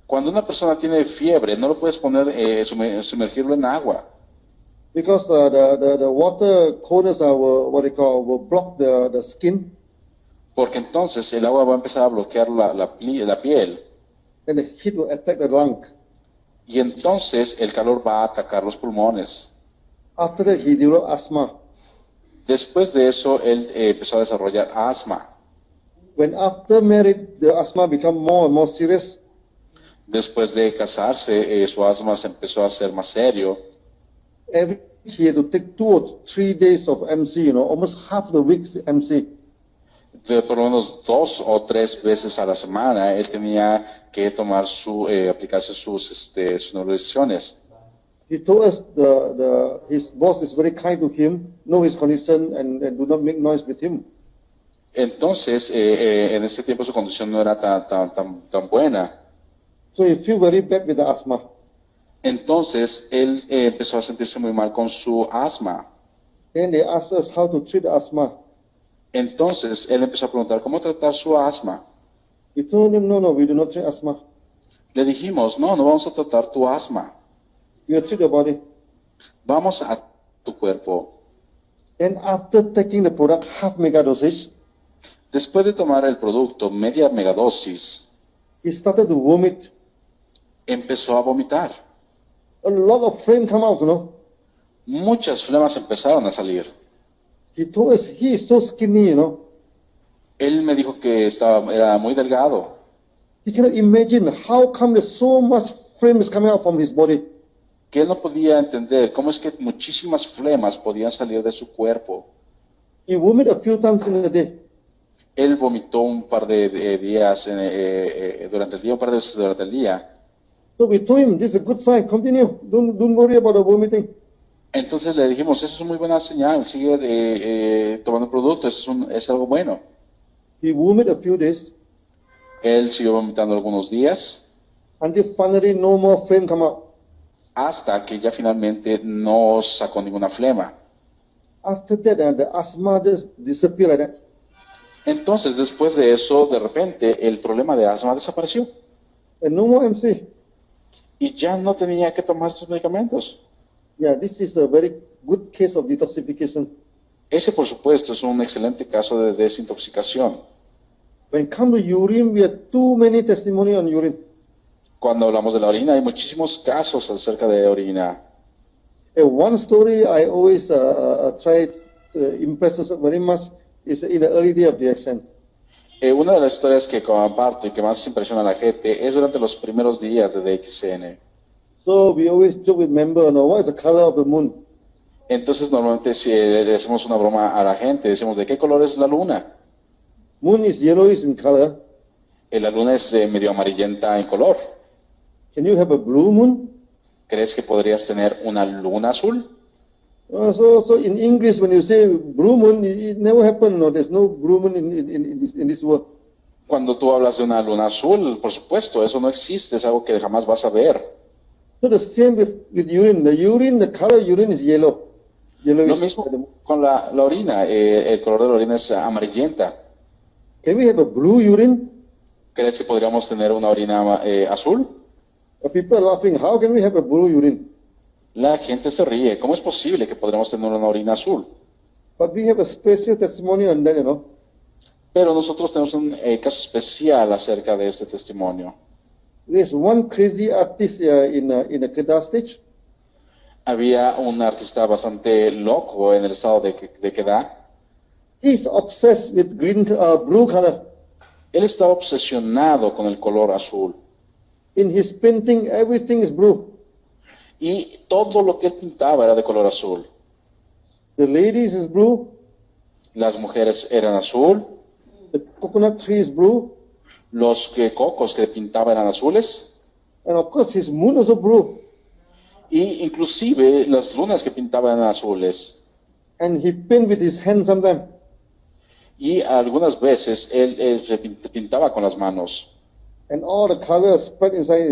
Speaker 1: Cuando una persona tiene fiebre, no lo puedes poner, sumergirlo en agua,
Speaker 3: because the water coldness will block the skin,
Speaker 1: porque entonces el agua va a empezar a bloquear la piel
Speaker 3: and the heat will attack the lung.
Speaker 1: y entonces el calor va a atacar los pulmones.
Speaker 3: After that, he developed asthma.
Speaker 1: Después de eso, él empezó a desarrollar asma.
Speaker 3: When after marriage, the asthma become more and more serious,
Speaker 1: Después de casarse, su asma se empezó a hacer más serio.
Speaker 3: he had to take 2 or 3 days of MC, almost half the week's MC.
Speaker 1: Por lo menos 2 o 3 veces a la semana, él tenía que tomar aplicarse sus nebulizaciones.
Speaker 3: He told us his boss is very kind to him, know his condition, and do not make noise with him.
Speaker 1: Entonces, en ese tiempo su condición no era tan buena.
Speaker 3: So he feel very bad with the asthma.
Speaker 1: Entonces, él empezó a sentirse muy mal con su asma.
Speaker 3: Then they asked us how to treat the asthma.
Speaker 1: Entonces, él empezó a preguntar cómo tratar su asma.
Speaker 3: We told him, no, we do not treat asthma.
Speaker 1: Le dijimos, no vamos a tratar tu asma.
Speaker 3: We will treat the body.
Speaker 1: Vamos a tu cuerpo.
Speaker 3: Then after taking the product half mega dosage,
Speaker 1: Después de tomar el producto media megadosis,
Speaker 3: he started to vomit.
Speaker 1: empezó a vomitar.
Speaker 3: A lot of flame come out,
Speaker 1: Muchas flemas empezaron a salir.
Speaker 3: He told us he is so skinny,
Speaker 1: Él me dijo que era muy delgado.
Speaker 3: He cannot imagine how come there's so much flame is coming out from his body.
Speaker 1: Que él no podía entender cómo es que muchísimas flemas podían salir de su cuerpo.
Speaker 3: He vomit a few times in a day.
Speaker 1: Él vomitó un par de días durante el día, un par de veces durante el día.
Speaker 3: So we told him, this is a good sign, continue. Don't worry about the vomiting.
Speaker 1: Entonces le dijimos, eso es muy buena señal, sigue tomando producto, es algo bueno.
Speaker 3: He vomit a few days
Speaker 1: Él siguió vomitando algunos días
Speaker 3: until finally no more flame come out.
Speaker 1: hasta que ya finalmente no sacó ninguna flema.
Speaker 3: After that, the asthma just disappeared like that.
Speaker 1: Entonces, después de eso, de repente, el problema de asma desapareció
Speaker 3: And no more MC.
Speaker 1: y ya no tenía que tomar sus medicamentos.
Speaker 3: Yeah, this is a very good case of detoxification.
Speaker 1: Ese, por supuesto, es un excelente caso de desintoxicación.
Speaker 3: When it comes to urine, we have too many testimony on urine.
Speaker 1: Cuando hablamos de la orina, hay muchísimos casos acerca de orina.
Speaker 3: One story I always try to impress us very much is in the early day of the accent.
Speaker 1: Una de las historias que comparto y que más impresiona a la gente es durante los primeros días de DXN.
Speaker 3: So we always joke with members, what is the color of the moon?
Speaker 1: Entonces, normalmente si le hacemos una broma a la gente, decimos, ¿de qué color es la luna?
Speaker 3: Moon is yellowish in color.
Speaker 1: La luna es medio amarillenta en color.
Speaker 3: Can you have a blue moon?
Speaker 1: ¿Crees que podrías tener una luna azul?
Speaker 3: So in English, when you say blue moon, it never happened. No, there's no blue moon in this world.
Speaker 1: Cuando tú hablas de una luna azul, por supuesto, eso no existe, es algo que jamás vas a ver.
Speaker 3: So the same with urine. The color of urine is yellow.
Speaker 1: Lo
Speaker 3: Yellowish.
Speaker 1: mismo con la orina, el color de la orina es amarillenta.
Speaker 3: Can we have a blue urine?
Speaker 1: ¿Crees que podríamos tener una orina azul?
Speaker 3: People are laughing. How can we have a blue urine?
Speaker 1: La gente se ríe. ¿Cómo es posible que podríamos tener una orina azul?
Speaker 3: But we have a special testimony on that,
Speaker 1: Pero nosotros tenemos un caso especial acerca de este testimonio.
Speaker 3: There's one crazy artist in a Kedah stage.
Speaker 1: Había un artista bastante loco en el estado de Kedah.
Speaker 3: He's obsessed with blue color.
Speaker 1: Él estaba obsesionado con el color azul.
Speaker 3: In his painting, everything is blue.
Speaker 1: Y todo lo que él pintaba era de color azul.
Speaker 3: The ladies is blue.
Speaker 1: Las mujeres eran azul.
Speaker 3: The coconut tree is blue.
Speaker 1: Los cocos que pintaba eran azules.
Speaker 3: And of course, his moon also blue.
Speaker 1: Y inclusive las lunas que pintaba eran azules.
Speaker 3: And he paint with his hand sometimes.
Speaker 1: Y algunas veces él se pintaba con las manos.
Speaker 3: And all the colors spread inside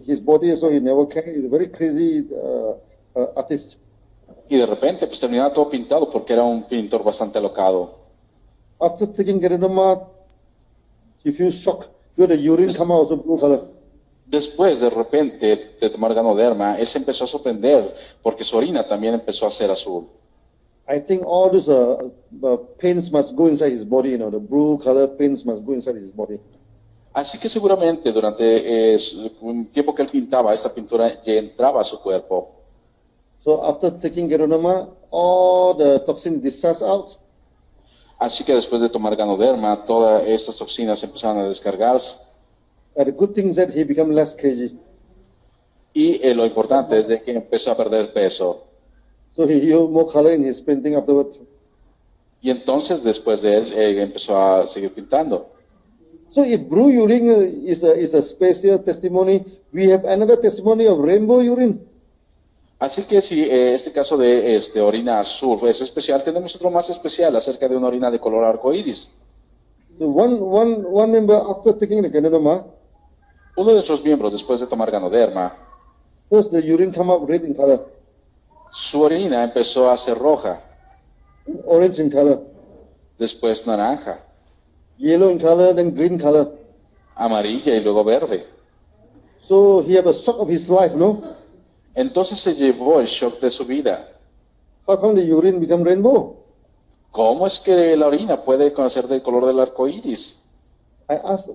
Speaker 3: his body, so he never can. He's a very crazy artist.
Speaker 1: Y de repente pues terminaba todo pintado porque era un pintor bastante alocado.
Speaker 3: After taking Geronima, he feels shocked because the urine come out also blue color.
Speaker 1: Después, de repente, de tomar Ganoderma, él se empezó a sorprender porque su orina también empezó a ser azul.
Speaker 3: I think all those paints must go inside his body, the blue color paints must go inside his body.
Speaker 1: Así que seguramente durante un tiempo que él pintaba, esta pintura ya entraba a su cuerpo.
Speaker 3: So after taking Geronima, all the toxin discharged out.
Speaker 1: Así que después de tomar Ganoderma, todas estas toxinas empezaron a descargarse.
Speaker 3: And the good thing is that he became less kg.
Speaker 1: Y lo importante es de que empezó a perder peso.
Speaker 3: So he used more color in his painting afterwards.
Speaker 1: Y entonces, después de él, empezó a seguir pintando.
Speaker 3: So if blue urine is a special testimony, we have another testimony of rainbow urine.
Speaker 1: Así que si este caso de orina azul es especial, tenemos otro más especial acerca de una orina de color arcoíris.
Speaker 3: So one member after taking the Ganoderma,
Speaker 1: Uno de nuestros miembros, después de tomar Ganoderma,
Speaker 3: first the urine come up red in color,
Speaker 1: su orina empezó a ser roja,
Speaker 3: orange in color,
Speaker 1: después naranja,
Speaker 3: yellow in color, then green color.
Speaker 1: amarilla y luego verde.
Speaker 3: So he have a shock of his life, no?
Speaker 1: Entonces se llevó el shock de su vida.
Speaker 3: How come the urine become rainbow?
Speaker 1: ¿Cómo es que la orina puede conocer del color del arco iris?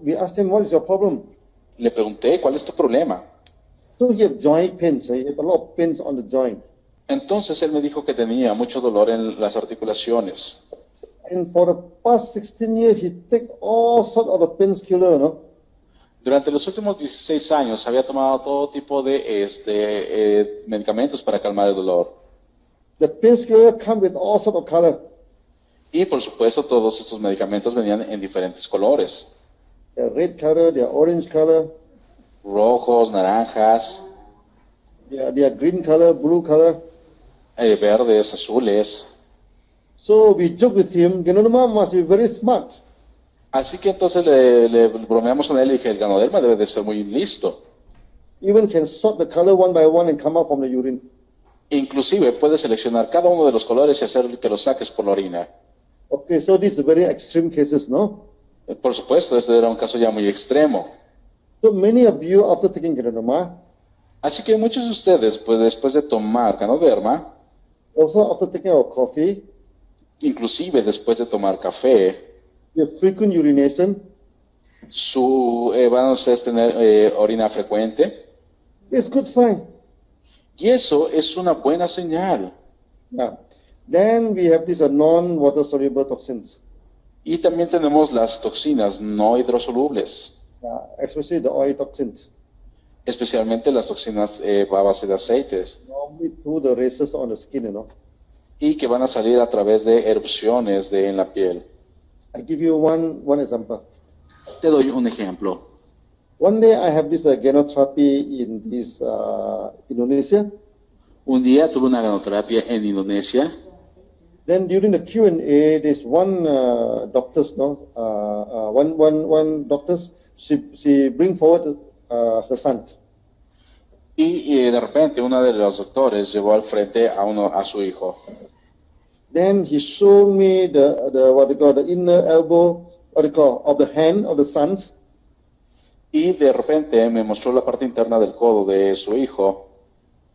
Speaker 3: We asked him, what is your problem?
Speaker 1: Le pregunté, ¿cuál es tu problema?
Speaker 3: So he have joint pains. He have a lot of pains on the joint.
Speaker 1: Entonces él me dijo que tenía mucho dolor en las articulaciones.
Speaker 3: And for the past 16 years, he take all sort of the painkiller, no?
Speaker 1: Durante los últimos 16 años había tomado todo tipo de medicamentos para calmar el dolor.
Speaker 3: The painkiller come with all sort of color.
Speaker 1: Y por supuesto todos estos medicamentos venían en diferentes colores.
Speaker 3: They're red color, they're orange color,
Speaker 1: Rojos, naranjas,
Speaker 3: they're green color, blue color.
Speaker 1: verdes, azules.
Speaker 3: So we joke with him, Ganoderma must be very smart.
Speaker 1: Así que entonces le bromeamos con él y dije, el Ganoderma debe de ser muy listo.
Speaker 3: Even can sort the color one by one and come out from the urine.
Speaker 1: Inclusive puede seleccionar cada uno de los colores y hacer que los saques por la orina.
Speaker 3: Okay, so these are very extreme cases, no?
Speaker 1: Por supuesto, este era un caso ya muy extremo.
Speaker 3: So many of you, after taking Ganoderma,
Speaker 1: Así que muchos de ustedes, pues después de tomar Ganoderma,
Speaker 3: also after taking our coffee,
Speaker 1: inclusive después de tomar café,
Speaker 3: you have frequent urination.
Speaker 1: van a ustedes tener orina frecuente.
Speaker 3: It's good sign.
Speaker 1: Y eso es una buena señal.
Speaker 3: Yeah. Then we have these non-water soluble toxins,
Speaker 1: Y también tenemos las toxinas no hidrosolubles,
Speaker 3: especially the oil toxins.
Speaker 1: especialmente las toxinas a base de aceites,
Speaker 3: Normally through the races on the skin,
Speaker 1: y que van a salir a través de erupciones en la piel.
Speaker 3: I give you one example.
Speaker 1: Te doy un ejemplo.
Speaker 3: One day I have this ganotherapy in this Indonesia.
Speaker 1: Un día tuve una ganoterapia en Indonesia.
Speaker 3: Then during the Q&A, there's one doctors, one doctors, she bring forward her son.
Speaker 1: Y de repente uno de los doctores llevó al frente a su hijo.
Speaker 3: Then he showed me the what they call the inner elbow, what they call, of the hand of the sons.
Speaker 1: Y de repente me mostró la parte interna del codo de su hijo.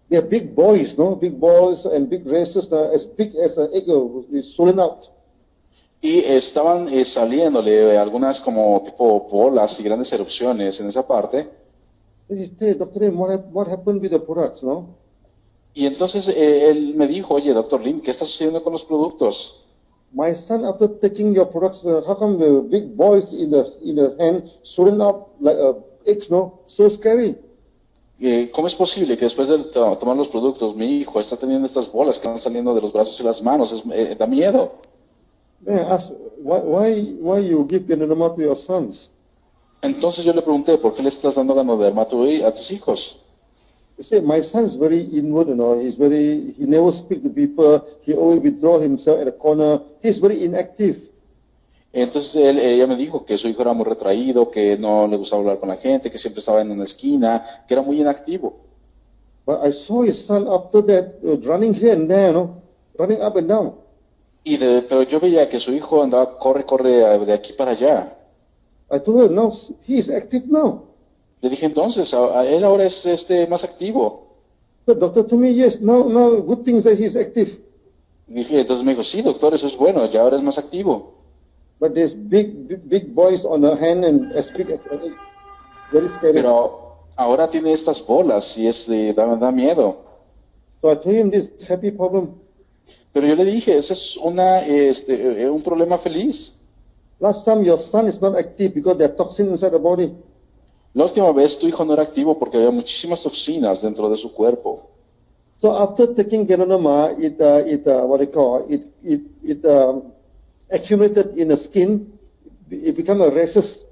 Speaker 3: They're big boys, no? Big boys and big races, as big as an eagle, is swollen out.
Speaker 1: Y estaban saliéndole algunas como tipo bolas y grandes erupciones en esa parte.
Speaker 3: He said, Dr. Lim, what happened with the products, no?
Speaker 1: Y entonces él me dijo, oye, doctor Lim, ¿qué está sucediendo con los productos?
Speaker 3: My son, after taking your products, how come the big boys in the hand swollen up like eggs, no? So scary.
Speaker 1: ¿Cómo es posible que después de tomar los productos mi hijo está teniendo estas bolas que están saliendo de los brazos y las manos? Da miedo.
Speaker 3: Then I asked, why you give Ganoderma to your sons?
Speaker 1: Entonces yo le pregunté, ¿por qué le estás dando Ganoderma a tus hijos?
Speaker 3: He said, my son is very inward, he never speak to people, he always withdraw himself at a corner, he's very inactive.
Speaker 1: Entonces ella me dijo que su hijo era muy retraído, que no le gustaba hablar con la gente, que siempre estaba en una esquina, que era muy inactivo.
Speaker 3: But I saw his son after that running here and there, running up and down.
Speaker 1: Pero yo veía que su hijo andaba, corre de aquí para allá.
Speaker 3: I told her, now he is active now.
Speaker 1: Le dije entonces, a él ahora es más activo.
Speaker 3: The doctor told me, yes, now good things that he is active.
Speaker 1: Entonces me dijo, sí, doctor, eso es bueno, ya ahora es más activo.
Speaker 3: But there's big boys on her hand and as big as any. Very scary.
Speaker 1: Pero ahora tiene estas bolas y da miedo.
Speaker 3: So I told him this happy problem.
Speaker 1: Pero yo le dije, ese es un problema feliz.
Speaker 3: Last time your son is not active because there are toxins inside the body.
Speaker 1: La última vez tu hijo no era activo porque había muchísimas toxinas dentro de su cuerpo.
Speaker 3: So after taking Ganoderma, it accumulated in the skin. It became a rhesus.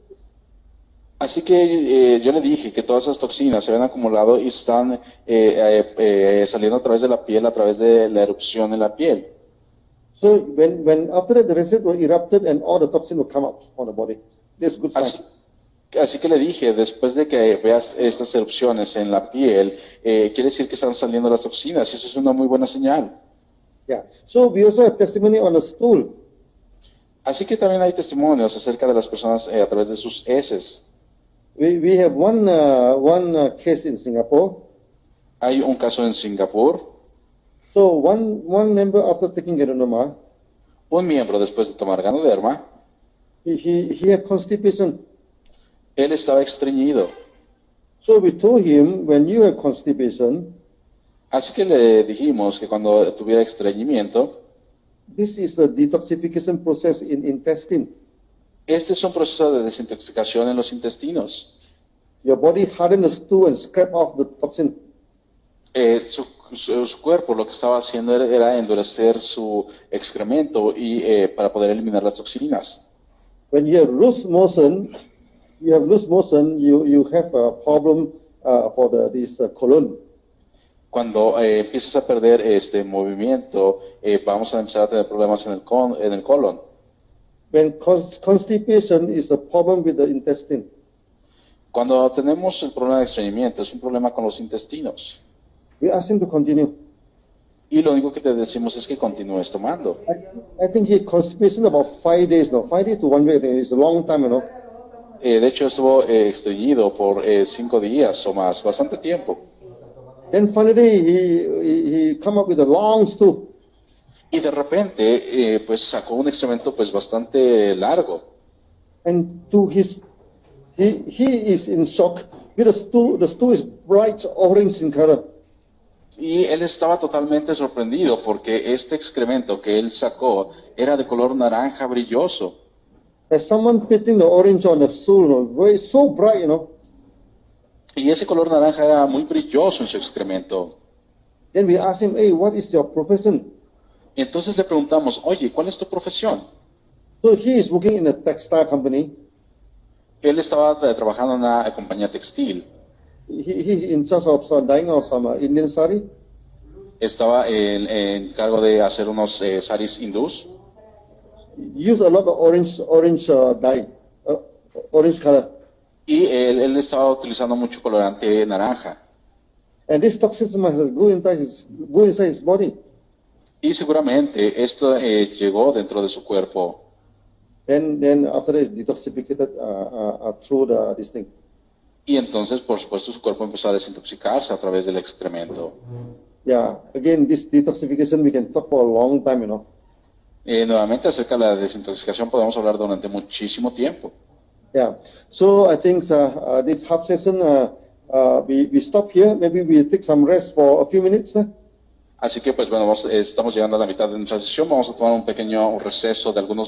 Speaker 1: Así que yo le dije que todas esas toxinas se habían acumulado y están saliendo a través de la piel, a través de la erupción en la piel.
Speaker 3: So when after that the rhesus were erupted and all the toxin will come out on the body. That's good sign.
Speaker 1: Así que le dije, después de que veas estas erupciones en la piel, quiere decir que están saliendo las toxinas y eso es una muy buena señal.
Speaker 3: Yeah. So we also have testimony on the stool.
Speaker 1: Así que también hay testimonios acerca de las personas a través de sus heces.
Speaker 3: We have one case in Singapore.
Speaker 1: Hay un caso en Singapur.
Speaker 3: So one member after taking Ganoderma,
Speaker 1: Un miembro después de tomar Ganoderma,
Speaker 3: he had constipation.
Speaker 1: él estaba estreñido.
Speaker 3: So we told him, when you have constipation,
Speaker 1: Así que le dijimos que cuando tuviera estreñimiento,
Speaker 3: this is a detoxification process in intestine.
Speaker 1: este es un proceso de desintoxicación en los intestinos.
Speaker 3: Your body harden the stool and scrape off the toxin.
Speaker 1: Su cuerpo lo que estaba haciendo era endurecer su excremento y para poder eliminar las toxinas.
Speaker 3: When you have loose motion, you have a problem for this colon.
Speaker 1: Cuando empiezas a perder este movimiento, vamos a empezar a tener problemas en el colon.
Speaker 3: When constipation is a problem with the intestine.
Speaker 1: Cuando tenemos el problema de estreñimiento, es un problema con los intestinos.
Speaker 3: We ask him to continue.
Speaker 1: Y lo único que te decimos es que continúes tomando.
Speaker 3: I think he had constipation about 5 days now. 5 days to 1 week. It's a long time, you know.
Speaker 1: De hecho, estuvo estreñido por 5 días o más, bastante tiempo.
Speaker 3: Then finally he come up with a long stool.
Speaker 1: Y de repente, pues sacó un excremento pues bastante largo.
Speaker 3: And to his, he is in shock because the stool is bright orange in color.
Speaker 1: Y él estaba totalmente sorprendido porque este excremento que él sacó era de color naranja brilloso.
Speaker 3: As someone putting the orange on the stool, you know, very so bright, you know.
Speaker 1: Y ese color naranja era muy brilloso en su excremento.
Speaker 3: Then we asked him, hey, what is your profession?
Speaker 1: Y entonces le preguntamos, oye, ¿cuál es tu profesión?
Speaker 3: So he is working in a textile company.
Speaker 1: Él estaba trabajando en una compañía textil.
Speaker 3: He in charge of dyeing of some Indian sari.
Speaker 1: Estaba en cargo de hacer unos saris hindús.
Speaker 3: Use a lot of orange dye, orange color.
Speaker 1: Y él estaba utilizando mucho colorante naranja.
Speaker 3: And this toxins must go inside his body.
Speaker 1: Y seguramente esto llegó dentro de su cuerpo.
Speaker 3: Then after that, it's detoxificated through this thing.
Speaker 1: Y entonces, por supuesto, su cuerpo empezó a desintoxicarse a través del excremento.
Speaker 3: Yeah, again, this detoxification we can talk for a long time, you know.
Speaker 1: Nuevamente, acerca de la desintoxicación podemos hablar durante muchísimo tiempo.
Speaker 3: Yeah, so I think this half session, we stop here. Maybe we take some rest for a few minutes.
Speaker 1: Así que, pues bueno, estamos llegando a la mitad de nuestra sesión. Vamos a tomar un pequeño receso de algunos